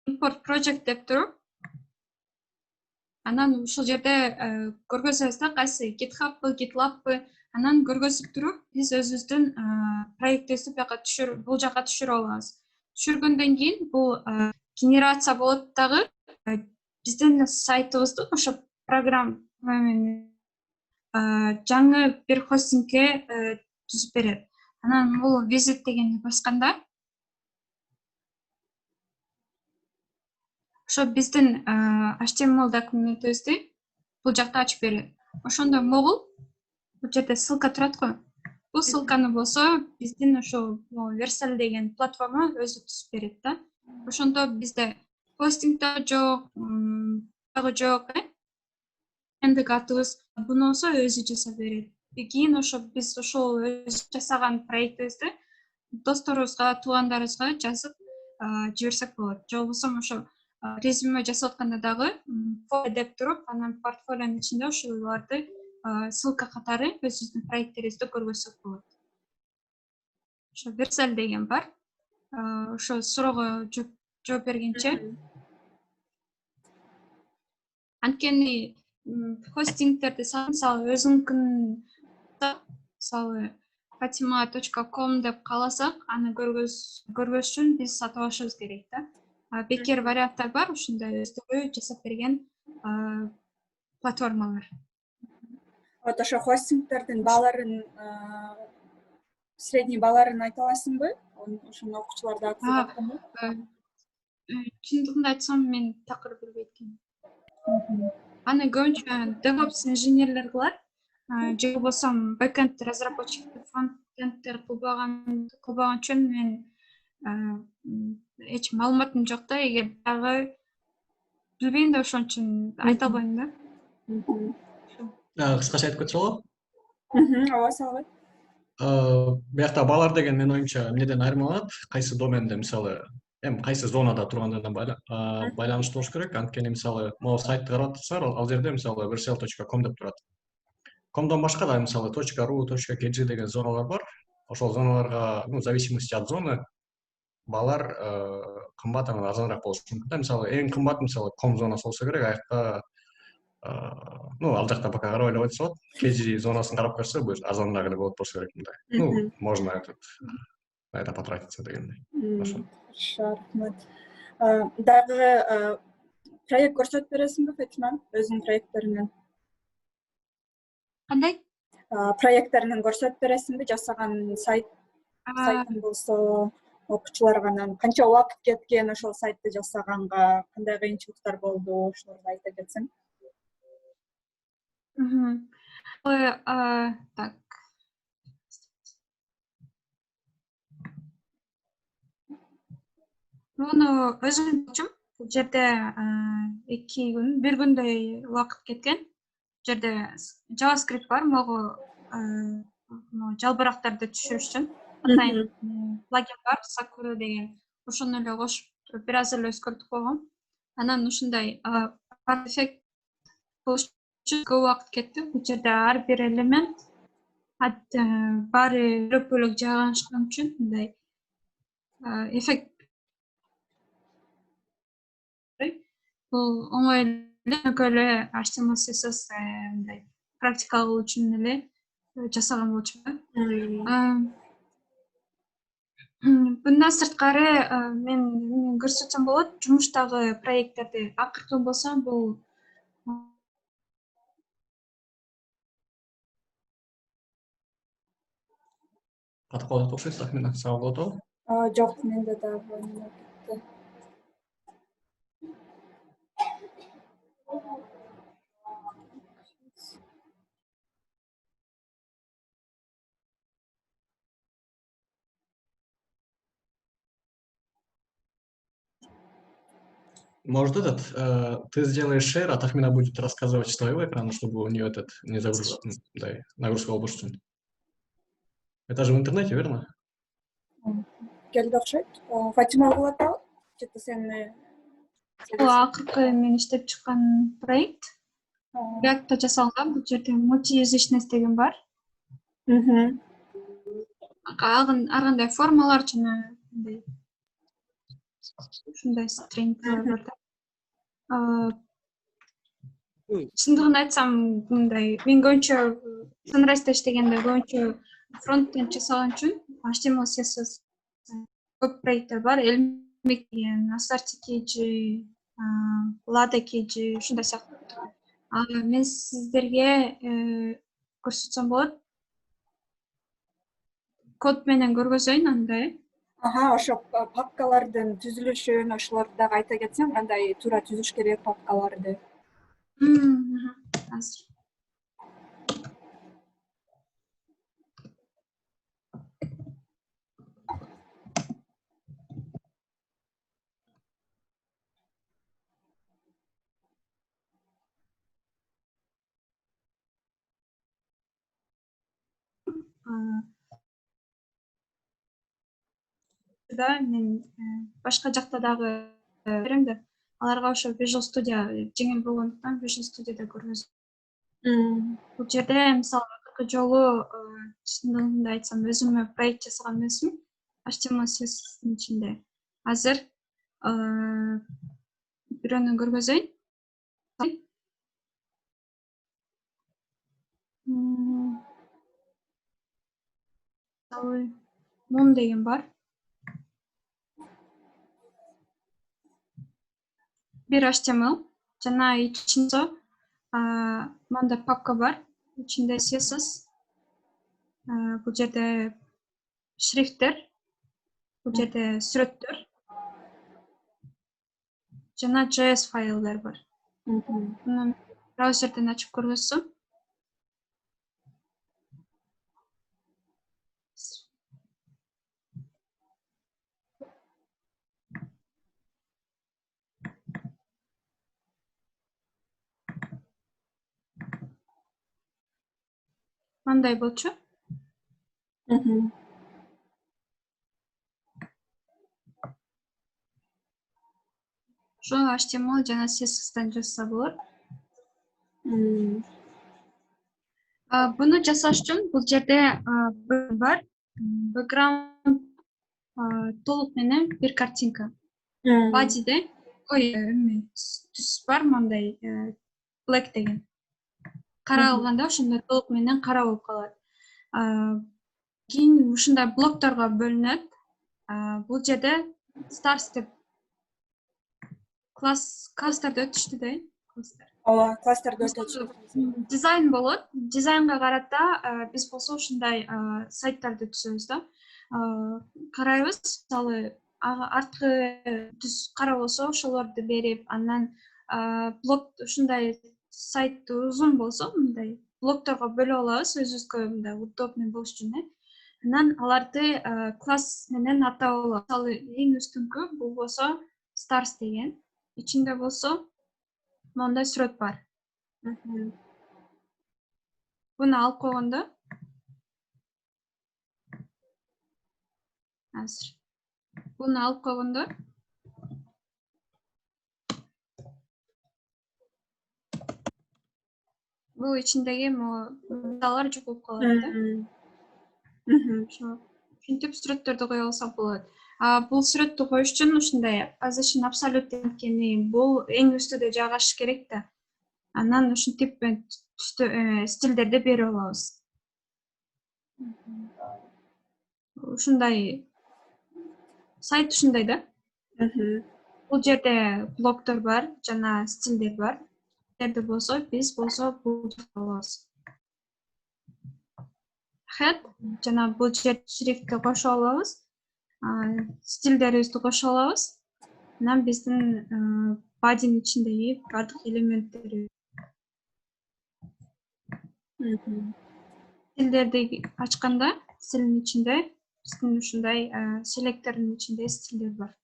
Speaker 1: import project деп туруп, анан ушул жерде көргөзөбүз да, кайсы GitHub-бы, GitLab-бы, анан көргөзүп туруп, биз өзүбүздүн проектибизди бул жака түшүрүп алабыз. Түшүргөндөн кийин бул генерация болот дагы биздин сайтыбызды ошо программаны жаңы бир хостингге түзүп берет. Анан бул visit дегенди басканда ошо биздин HTML документибизди бул жакта ачып берет. Ошондо могул бул жерде ссылка турат го. Бул ссылканы болсо биздин ошо Versal деген платформа өзү түзүп берет да. Ошондо бизде хостинг да жок, дагы жок, эндик атыбыз буну болсо өзү жасап берет. Кийин ошо биз ошол өз жасаган проектибизди досторубузга, туугандарыбызга жазып жиберсек болот. Же болбосо ошо резюме жасап атканда дагы фото деп туруп, анан портфолионун ичинде ошолорду ссылка катары өзүбүздүн проекттерибизди көргөзсөк болот. Ошо Versal деген бар. Ошо суроого жооп бергенче. Анткени хостингтерди мисалы өзүңкүн мисалы fatima.com деп кааласак, аны көргөз үчүн биз сатып алышыбыз керек да. Бекер варианттар бар, ушундай өздөрү жасап берген платформалар.
Speaker 2: Вот ошо хостингтердин бааларын, средний бааларын айта аласыңбы? Ошону окуучулар да кызыгатпы?
Speaker 1: Чындыгын айтсам, мен такыр билбейт экенмин. Аны көбүнчө DevOps инженерлер кылат. Же болбосо бэкэнд разработчиктер, фронтендтер кылбаган үчүн мен эч маалыматым жок да. Эгер дагы билбейм да, ошон үчүн айта албайм да.
Speaker 7: Кыскача айтып кетсе болобу?
Speaker 2: Ооба, салгат.
Speaker 7: Биякта баалар деген менин оюмча эмнеден айырмаланат? Кайсы доменде, мисалы, кайсы зонада тургандан байланыштуу болуш керек. Анткени мисалы, могу сайтты карап атсаңар, ал жерде мисалы versal.com деп турат. Комдон башка да мисалы .ru, .kg деген зоналар бар. Ошол зоналарга, в зависимости от зоны, баалар кымбат, анан арзаныраак болушу мүмкүн. Мисалы, эң кымбат мисалы ком зонасы болсо керек, аякта ал жакта пока карабай эле койсо болот. KG зонасын карап көрсө, бул арзаныраак эле болот болсо керек мындай. Можно на это потратиться дегендей.
Speaker 2: Хорошо, рахмат. Дагы проект көрсөтүп бересиңби, Фатима, өзүңүн проекттериңен?
Speaker 1: Кандай?
Speaker 2: Проекттерин көрсөтүп бересиңби? Жасаган сайтын болсо окуучуларга анан канча убакыт кеткен ошол сайтты жасаганга, кандай кыйынчылыктар болду, ошолорду айта кетсең.
Speaker 1: Так. Муну өзүм болчум. Бул жерде 2 күн, 1 күндөй убакыт кеткен. Бул жерде JavaScript бар, могу жалбырактарды түшүрүш үчүн. Атайын плагин бар, Sakura деген. Ошону эле кошуп туруп бир аз эле өзгөртүп койгом. Анан ушундай эффект болуш үчүн көп убакыт кетти. Бул жерде ар бир элемент баары бөлөк жайгашкан үчүн мындай эффект бул оңой эле HTML CSS мындай практика кылуу үчүн эле жасаган болчумун. Bundan sırtqары men көрсөтсөм болот. Жумуштагы проекттерди акыркы болсо бул
Speaker 7: Катып калат окшойт, тахминан сага болот го?
Speaker 2: Жок, менде дагы кетти.
Speaker 7: Может, ты сделаешь шер, а Тахмина будет рассказывать с твоего экрана, чтобы у нее не загрузка, нагрузка болбош үчүн. Это же в интернете, верно?
Speaker 2: Келди окшойт. Фатима кылып атабы? Жети сени.
Speaker 1: бул акыркы мен иштеп чыккан проект. React'та жасалган. Бул жерде multi-язычность деген бар. Ар кандай формалар жана мындай ушундай стрингдер бар да. Чындыгын айтсам, мындай мен көбүнчө Sunrise'да иштегенде көбүнчө фронтенд жасаган үчүн HTML CSS көп проекттер бар. Элмек деген, Asartiki, Ladaki, ушундай сыяктуу. Мен сиздерге көрсөтсөм болот. Код менен көргөзөйүн андай.
Speaker 2: Ошо папкалардын түзүлүшүн ошолорду дагы айта кетсең, кандай туура түзүш керек папкаларды.
Speaker 1: Азыр. Да, мен башка жакта дагы берем да. Аларга ошо Visual Studio жеңил болгондуктан Visual Studio'да көргөзөм. Бул жерде мисалы акыркы жолу чындыгында айтсам өзүмө проект жасаган эмесмин. HTML CSS'дин ичинде. Азыр бирөөнү көргөзөйүн. Mom деген бар. Bir HTML жана ичинде мында папка бар. Ичинде CSS. Бул жерде шрифттер. Бул жерде сүрөттөр. Жана JS файлдар бар. Муну браузерден ачып көргөзсөм. Мындай болчу. Ошо HTML жана CSS-тан жазса болот. Буну жасаш үчүн бул жерде бар. Background толук менен бир картинка. Body'де түс бар мындай black деген. Кара алганда ошондой толук менен кара болуп калат. Кийин ушундай блокторго бөлүнөт. Бул жерде stars деп класстарды өтүштү да.
Speaker 2: ооба класстарды өтөтүшөт.
Speaker 1: Дизайн болот. Дизайнга карата биз болсо ушундай сайттарды түзөбүз да. Карайбыз, мисалы арткы түз кара болсо ошолорду берип, андан блок ушундай сайт узун болсо мындай блокторго бөлүп алабыз, өзүбүзгө мындай удобный болуш үчүн. Анан аларды класс менен атап алабыз. Мисалы эң үстүнкү бул болсо stars деген. Ичинде болсо мондай сүрөт бар. Буну алып койгондо азыр буну алып койгондо бул ичиндеги модалар жогулуп калат да. Ушинтип сүрөттөрдү кое алсак болот. Бул сүрөттү коюш үчүн ушундай position absolute дегени бул эң үстүдө жайгашыш керек да. Анан ушинтип стилдерди берип алабыз. Ушундай сайт ушундай да. Бул жерде блоктор бар, жана стилдер бар. Стилдерди болсо биз болсо бул алабыз. Head жана бул жер шрифтти кошо алабыз. Стилдерибизди кошо алабыз. Анан биздин body'нин ичиндеги бардык элементтери. Стилдерди ачканда, стилдин ичинде биздин ушундай селектордун ичинде стилдер бар.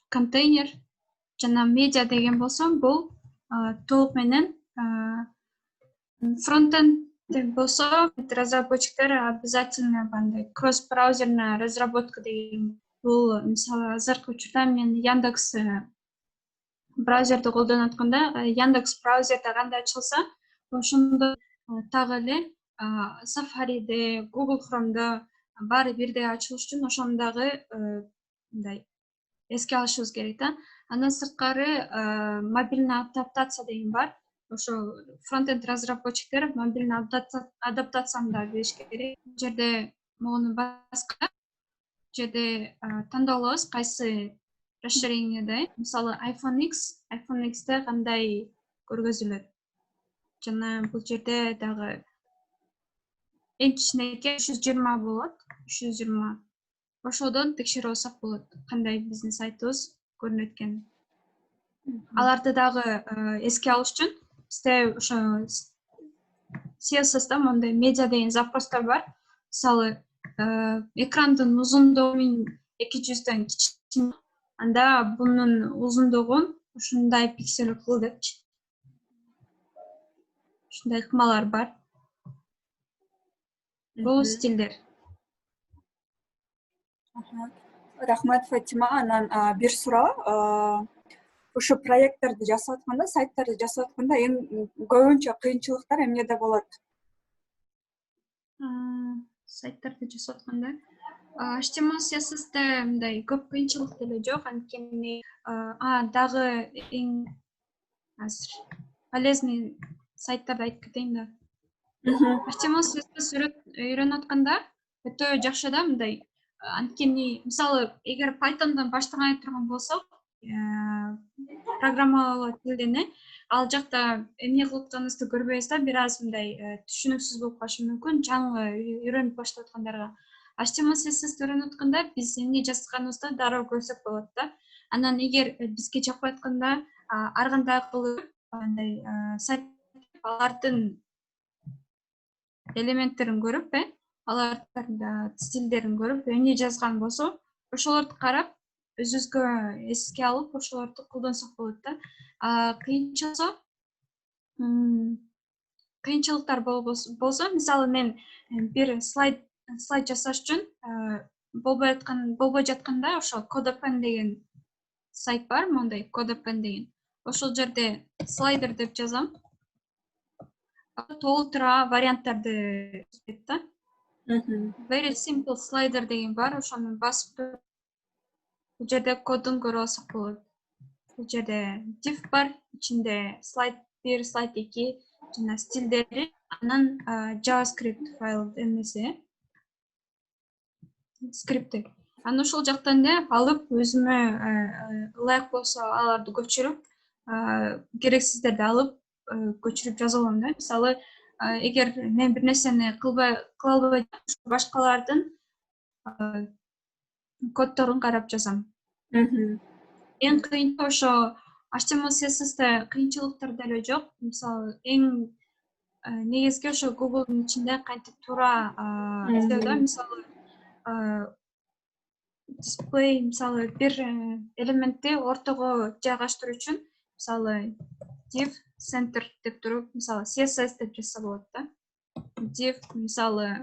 Speaker 1: Контейнер жана медиа деген болсо бул толук менен фронтенд болсо разработчиктер обязательно бандай кросс-браузерная разработка деген бул мисалы азыркы учурда мен Яндекс браузерди колдонуп атканда Яндекс браузерде кандай ачылса, ошондо так эле Safari'де, Google Chrome'да баары бирдей ачылыш үчүн ошону дагы мындай эске алышыбыз керек да. Андан сырткары мобильный адаптация деген бар. Ошо фронтенд разработчиктер мобильный адаптацияны да билиш керек. Бул жерде могуну баска жерде тандап алабыз кайсы расширениеде. Мисалы iPhone X'те кандай көргөзүлөт. Жана бул жерде дагы эң кичинекей 320 болот. 320. Ошодон текшерип алсак болот, кандай биздин сайтыбыз көрүнөт экенин. Аларды дагы эске алыш үчүн бизде ошо CSS'да мондай медиа деген запростор бар. Мисалы экрандын узундугу 200дөн кичине, анда бунун узундугун ушундай пиксель кыл депчи. Ушундай ыкмалар бар. Бул стилдер.
Speaker 2: Рахмат, Фатима. Анан бир суроо. Ушу проекттерди жасап атканда, сайттарды жасап атканда эң көбүнчө кыйынчылыктар эмнеде болот?
Speaker 1: Сайттарды жасап атканда HTML CSS'те мындай көп кыйынчылык деле жок, анткени дагы эң азыр полезный сайттарды айтып кетейин да. HTML CSS үйрөнүп атканда өтө жакшы да мындай. Анткени мисалы эгер Python'дан баштаган турган болсок, программалоо тилине ал жакта эмне кылып атканыбызды көрбөйбүз да, бир аз мындай түшүнүксүз болуп калышы мүмкүн жаңы үйрөнүп баштап аткандарга. HTML CSS үйрөнүп атканда биз эмне жазганыбызды дароо көрсөк болот да. Анан эгер бизге жакпай атканда ар кандай кылып андай сайт алардын элементтерин көрүп, алардын стилдерин көрүп, эмне жазган болсо, ошолорду карап, өзүбүзгө эске алып, ошолорду колдонсок болот да. Кыйынчылыктар болсо, мисалы мен бир слайд жасаш үчүн болбой жатканда, ошо CodePen деген сайт бар, мондай CodePen деген. Ошол жерде слайдер деп жазам. Толтура варианттарды түзөт да. Very simple slider деген бар, ошону басып бул жерде кодун көрүп алсак болот. Бул жерде div бар, ичинде слайд 1, слайд 2 жана стилдери, анан JavaScript файл эмеси, скрипти. Анан ошол жактан эле алып өзүмө ылайык болсо аларды көчүрүп, керексиздерди алып көчүрүп жаза алам да. Мисалы, эгер мен бир нерсени кыла албай башкалардын коддорун карап жазам. Эң кыйын ошо HTML CSS'те кыйынчылыктар деле жок. Мисалы, эң негизги ошо Google'дун ичинде кантип туура издөөдө, мисалы, дисплей, мисалы, бир элементти ортого жайгаштыруу үчүн, мисалы, div center деп туруп, мисалы, CSS деп жазса болот да. Div, мисалы,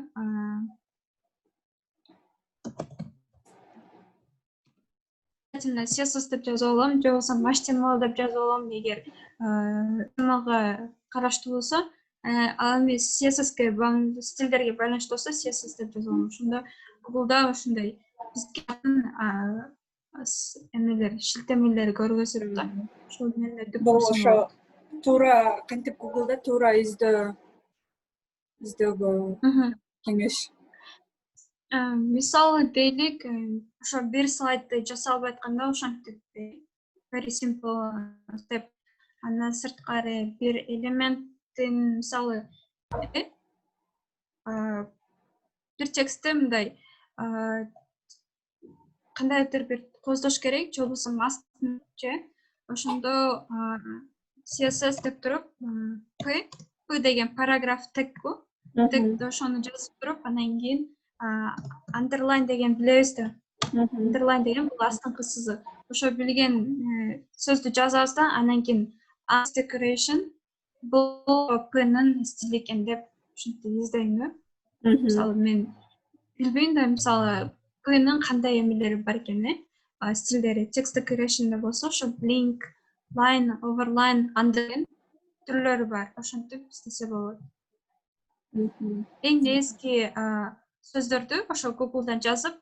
Speaker 1: CSS деп жаза алам, же болбосо HTML деп жаза алам. Эгер HTML-га караштуу болсо, ал эми CSS-ке стилдерге байланыштуу болсо, CSS деп жаза алам. Ошондо Google'да ушундай бизге эмелер, шилтемелер көргөзүлөт да. Ошол менен
Speaker 2: Бул ошо туура кантип Google'да туура издөөгө кеңеш.
Speaker 1: Мисалы дейлик, ошо бир слайдты жасап албай атканда, ошентип very simple step. Андан сырткары бир элементтин, мисалы, бир текстти мындай кандайдыр бир кооздош керек, же болбосо астын же ошондо CSS деп туруп, P деген параграф тегку, тегди ошону жазып туруп, анан кийин underline деген билебиз да. Underline деген бул астыңкы сызы. Ошо билген сөздү жазабыз да, анан кийин as decoration бул P-нын стили экен деп ушинтип издейм да. Мисалы, мен билбейм да, мисалы, P-нын кандай эмелери бар экени, стилдери. Text decoration'да болсо, ошо blink, line, overline, under түрлөрү бар. Ошентип издесе болот. Эң негизги сөздөрдү ошо Google'дан жазып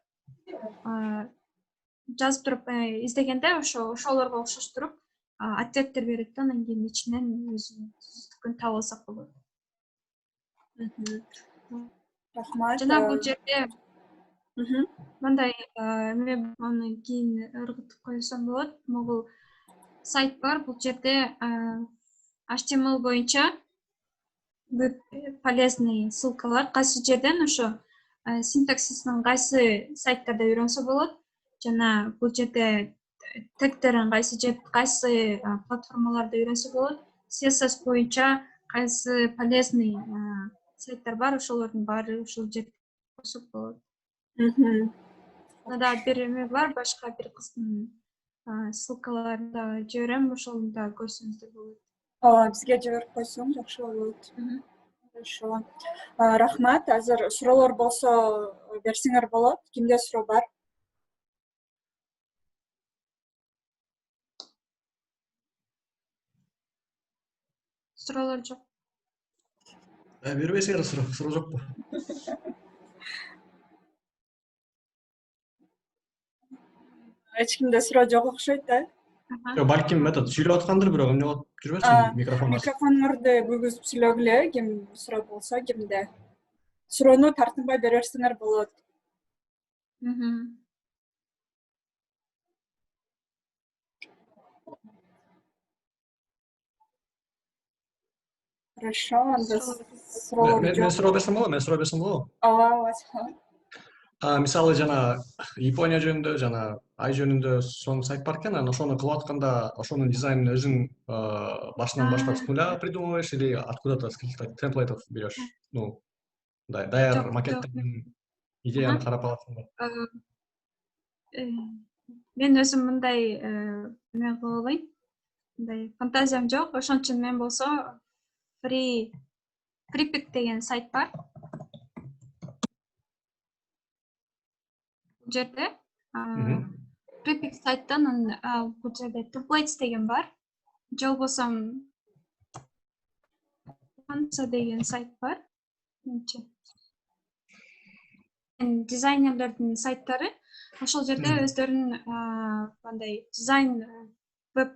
Speaker 1: туруп издегенде ошолорго окшоштуруп ответтер берет да, анан кийин ичинен өзүнүн таап алсак болот.
Speaker 2: Рахмат.
Speaker 1: Жана бул жерде мындай мен аны кийин ыргытып койсом болот. Могул сайт бар, бул жерде HTML боюнча полезный ссылкалар, кайсы жерден ошо синтаксисин кайсы сайттарда үйрөнсө болот, жана бул жерде тегтерин кайсы платформаларда үйрөнсө болот, CSS боюнча кайсы полезный сайттар бар, ошолордун баары ушул жерде көрсөк болот. Мында бир эме бар, башка бир кыздын ссылкаларын да жиберем, ошону да көрсөңүздөр болот.
Speaker 2: Бизге жиберип койсоң жакшы болот. Хорошо. Рахмат. Азыр суроолор болсо берсеңер болот. Кимде суроо бар?
Speaker 1: Суроолор жок.
Speaker 7: Бербейсиңер суроо жокпу?
Speaker 2: Эч кимде суроо жок окшойт да?
Speaker 7: Балким сүйлөп аткандыр, бирок эмне болуп жүрбөсүн микрофон.
Speaker 2: Микрофоңорду бүгүзүп сүйлөгүлө, ким суроо болсо, кимде. Суроону тартынбай берерсиңер болот. Хорошо, анда суроолор
Speaker 7: Мен
Speaker 2: жок.
Speaker 7: суроо берсем болобу?
Speaker 2: Ооба.
Speaker 7: Мисалы жана Япония жөнүндө жана ай жөнүндө сонун сайт бар экен, анан ошону кылып атканда, ошонун дизайнын өзүң башынан баштап с нуля придумываешь или откуда-то с каких-то темплейтов берешь? Ну, даяр макеттен идеяны карап аласың ба?
Speaker 1: Мен өзүм мындай эме кыла албайм. Мындай фантазиям жок. Ошон үчүн мен болсо Pripik деген сайт бар. Бул жерде Pripik сайттан бул жерде templates деген бар. Же болбосо Hansa деген сайт бар. Дизайнерлердин сайттары. Ошол жерде өздөрүнүн мындай дизайн веб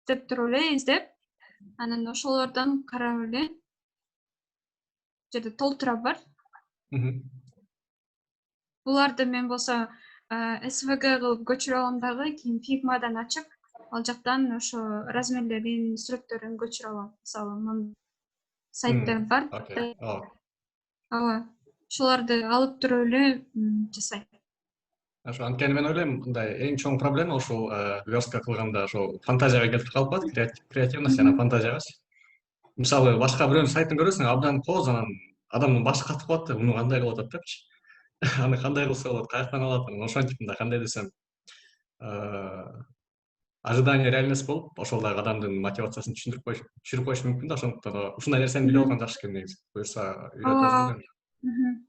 Speaker 1: деп туруп эле издеп, анан ошолордон карап эле жерде толтура бар. Буларды мен болсо SVG кылып көчүрүп алам дагы, кийин Figma'дан ачып ал жактан ошо размерлерин, сүрөттөрүн көчүрө алам. Мисалы, сайттар бар.
Speaker 7: Окей.
Speaker 1: Ооба. Ошолорду алып туруп эле жасайм.
Speaker 7: Ошо анткени мен ойлойм, мындай эң чоң проблема ушул верстка кылганда ошол фантазияга келип калып атат, креативность жана фантазиябыз. Мисалы, башка бирөөнүн сайтын көрөсүң, абдан кооз, анан адамдын башы катып калат да, муну кандай кылып атат депчи. Аны кандай кылса болот, каяктан алат, ошентип мындай кандай десем, ожидание реальность болуп, ошол дагы адамдын мотивациясын түшүрүп коюшу мүмкүн да, ошондуктан ушундай нерсени билип алган жакшы экен негизи. Буюрса үйрөтөбүз деп ойлойм.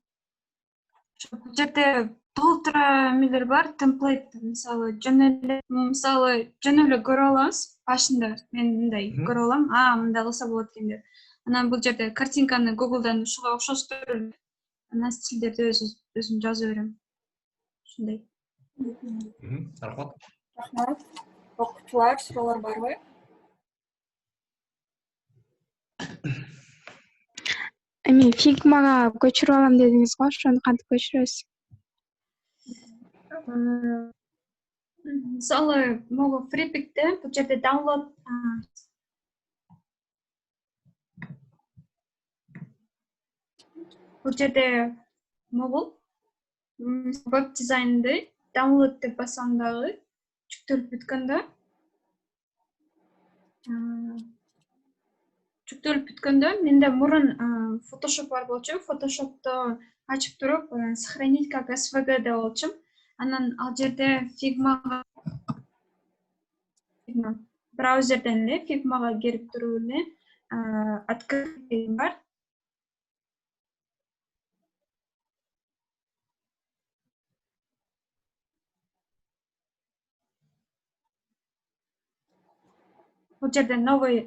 Speaker 1: Бул жерде толтура эмелер бар, темплейт, мисалы, жөн эле көрүп алабыз. Башында мен мындай көрүп алам, мындай кылса болот экен деп. Анан бул жерде картинканы Google'дан ушуга окшоштуруп, анан стилдерди өзүм жаза берем. Ушундай.
Speaker 7: Рахмат.
Speaker 2: Рахмат. Окуучулар, суроолор барбы?
Speaker 8: Эми Figma'га көчүрүп алам дедиңиз го, ошону кантип көчүрөбүз?
Speaker 1: Мисалы, могу FreePic'те бул жерде download бул жерде могул веб дизайнды download деп бассам дагы жүктөлүп бүткөндө менде мурун Photoshop бар болчу. Photoshop'то ачып туруп, сохранить как SVG деп болчум. Анан ал жерде Figma'га браузерден эле Figma'га кирип туруп эле открыть деген бар. Бул жерде новый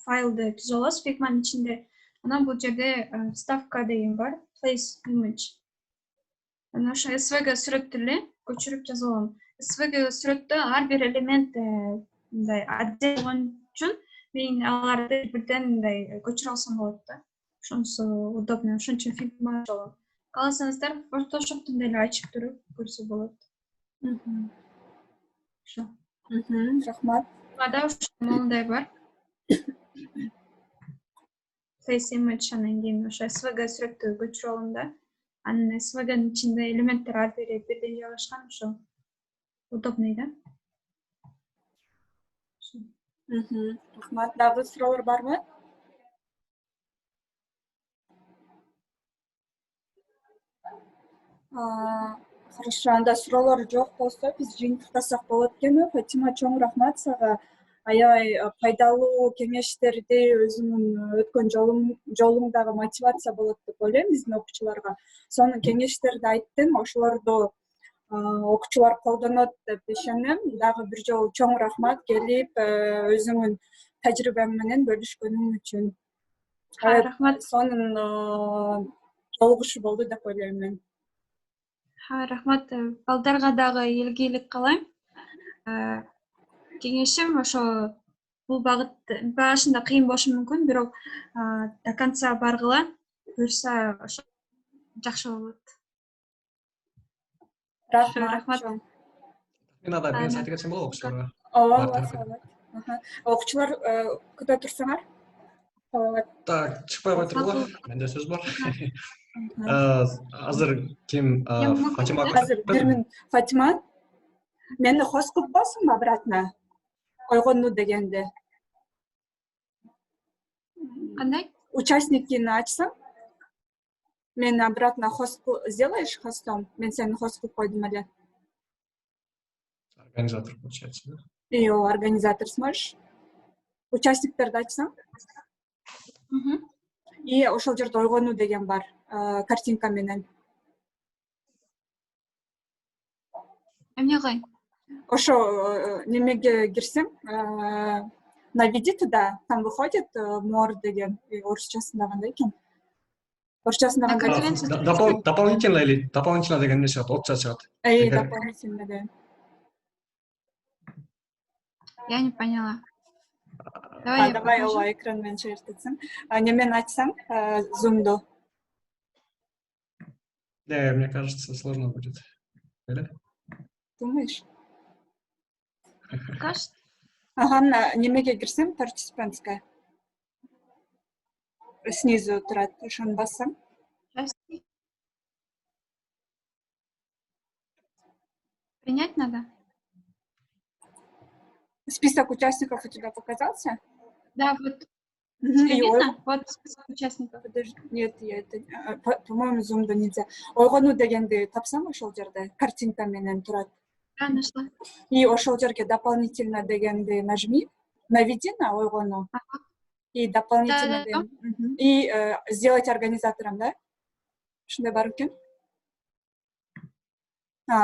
Speaker 1: файлды түзүп аласыз Figma'нын ичинде. Анан бул жерде вставка деген бар, place image. Анан ошо SVG сүрөттү эле көчүрүп жаза алам. SVG сүрөттө ар бир элемент мындай отдел болгон үчүн мен аларды бирден мындай көчүрө алсам болот да. Ошонусу удобно, ошон үчүн Figma алам. Кааласаңыздар Photoshop'тун деле ачып туруп көрсө болот. Ошо.
Speaker 2: Рахмат.
Speaker 1: Мада ушундай бар. Place image анан кийин ошо SVG сүрөттү көчүрүп алам да. Анын SVG'нын ичинде элементтер ар бири бирден жайгашкан, ошо удобный да.
Speaker 2: Рахмат. Дагы суроолор барбы? Хорошо, анда суроолор жок болсо биз жыйынтыктасак болот экенби? Фатима, чоң рахмат сага. Аябай пайдалуу кеңештерди, өзүңүн өткөн жолуңдагы мотивация болот деп ойлойм биздин окуучуларга. Сонун кеңештерди айттың, ошолорду окуучулар колдонот деп ишенем. Дагы бир жолу чоң рахмат келип, өзүңүн тажрыйбаң менен бөлүшкөнүң үчүн.
Speaker 1: Рахмат.
Speaker 2: Сонун жолугушуу болду деп ойлойм мен.
Speaker 1: Рахмат. Балдарга дагы ийгилик каалайм. Кеңешим ошо бул багыт башында кыйын болушу мүмкүн, бирок до конца баргыла, буюрса ошо жакшы болот.
Speaker 2: Рахмат.
Speaker 7: Мен ада менин сайтка кетсем болобу окуучуларга?
Speaker 2: Ооба. Окуучулар күтө турсаңар.
Speaker 7: Так, чыкпай кой тургула. Менде сөз бар. Азыр ким Фатима?
Speaker 2: Азыр бир минут. Фатима, мени хост кылып коесуңбу обратно? Койгону дегенде.
Speaker 1: Кандай?
Speaker 2: Участникini ачсаң, мени обратно хост сделаешь хостом? Мен сени хост кылып койдум эле.
Speaker 7: Организатор получается, да?
Speaker 2: Ооба, организатор сможешь? Участниктерди ачсаң. И ошол жерде ойгонуу деген бар, картинка менен.
Speaker 1: Эмне кылайын?
Speaker 2: Ошо немеге кирсең, наведи туда, там выходит more деген, орусчасында кандай экен? Орусчасында кандай?
Speaker 7: Дополнительно деген нерсе чыгат, опция чыгат.
Speaker 2: Дополнительно деген.
Speaker 1: Я не поняла.
Speaker 2: Давай ооба экран менен чыгартсаң. Немен ачсаң, Zoom'ду.
Speaker 7: Мне кажется, сложно будет. Или?
Speaker 2: Думаешь?
Speaker 1: Кажется.
Speaker 2: Немеге кирсем, парticipantская. Снизу турат, ошону бассаң.
Speaker 1: Принять надо?
Speaker 2: Список участников у тебя показался?
Speaker 1: Да, вот.
Speaker 2: И
Speaker 1: Видно? Вот список участников.
Speaker 2: Нет, по-моему, зумда нельзя. Ойгону дегенди тапсам ошол жерде, картинка менен турат.
Speaker 1: Да, нашла.
Speaker 2: И ошол жерге дополнительно дегенди нажми. Наведи на ойгону. И дополнительно и сделать организатором, да? Ушундай бар экен?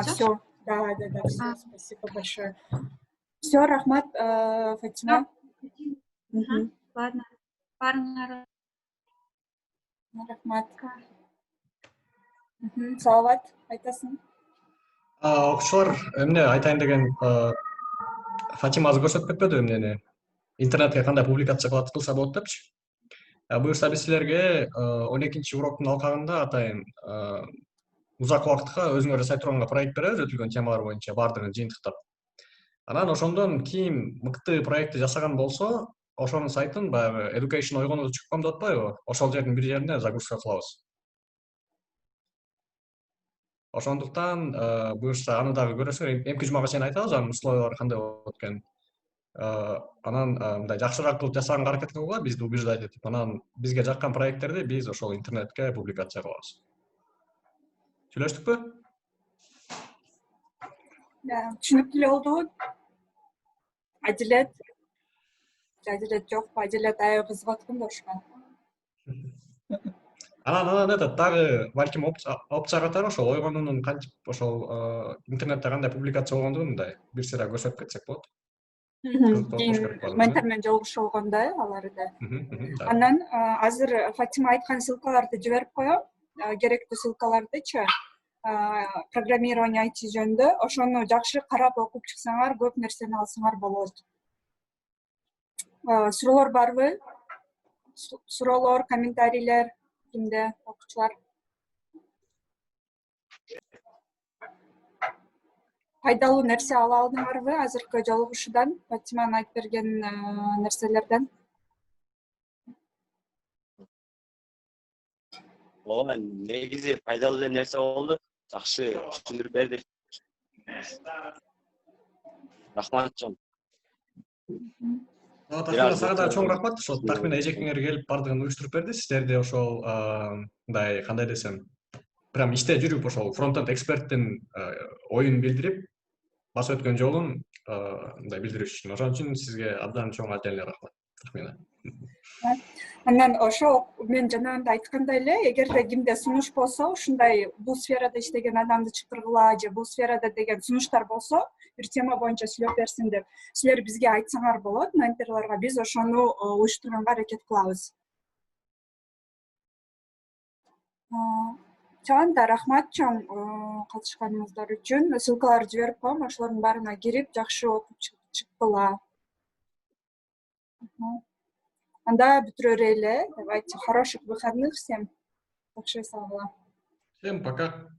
Speaker 2: Все. Да, все, спасибо большое. Все, рахмат, Фатима.
Speaker 1: Ладно. Барыңар.
Speaker 2: Рахмат. Салават, айтасың.
Speaker 7: Окуучулар, эмне айтайын деген Фатима азыр көрсөтүп кетпеди эмнени? Интернетке кандай публикация кылса болот депчи. Буюрса биз силерге 12-чи уроктун алкагында атайын узак убакытка өзүңөр жасай турган проект беребиз, өтүлгөн темалар боюнча баардыгын жыйынтыктап. Анан ошондон ким мыкты проектти жасаган болсо, ошонун сайтын баягы education ойгону чыккан деп атпайбы? Ошол жердин бир жерине загрузка кылабыз. Ошондуктан буюрса аны дагы көрөсүңөр, эмки жумага чейин айтабыз, анын условиялары кандай болот экенин. Анан мындай жакшыраак кылып жасаганга аракет кылгыла, бизди убеждать этип, анан бизге жаккан проекттерди биз ошол интернетке публикация кылабыз. Сүйлөштүкпү?
Speaker 2: Түшүнүктүү эле болду. Адилет жокпу, Адилет аябай кызыгып аткан да ушуга.
Speaker 7: Анан этот дагы балким опция катары ошол ойгонунун кантип ошол интернетте кандай публикация болгондугун мындай бир сыйра көрсөтүп кетсек болот.
Speaker 2: Комментарий менен жолугушуп болгон да алары да. Анан азыр Фатима айткан ссылкаларды жиберип коем. Керектүү ссылкалардычы. Программирование IT жөнүндө ошону жакшы карап окуп чыксаңар, көп нерсени алсаңар болот. Суроолор барбы? Суроолор, комментарийлер кимде, окуучулар? Пайдалуу нерсе ала алдыңарбы азыркы жолугушуудан, Фатиманын айтып берген нерселерден?
Speaker 9: Ооба, негизи пайдалуу нерсе болду. Жакшы түшүндүрүп берди. Рахмат чоң.
Speaker 7: Тахмина сага да чоң рахмат. Ошол Тахмина эжекеңер келип бардыгын уюштуруп берди. Сиздерди ошол мындай кандай десем, прям иште жүрүп ошол фронтенд эксперттин оюн билдирип, басып өткөн жолун мындай билдириш үчүн. Ошон үчүн сизге абдан чоң отдельный рахмат, Тахмина.
Speaker 2: Анан ошо мен жанагында айткандай эле, эгерде кимде сунуш болсо, ушундай бул сферада иштеген адамды чакыргыла же бул сферада деген сунуштар болсо, бир тема боюнча сүйлөп берсин деп, силер бизге айтсаңар болот, менторлорго биз ошону уюштурганга аракет кылабыз. Чоң рахмат чоң катышканыңыздар үчүн. Ссылкаларды жиберип коем, ошолордун баарына кирип, жакшы окуп чыккыла. Анда бүтүрөр эле. Давайте, хороших выходных всем. Большое салам.
Speaker 7: Всем пока.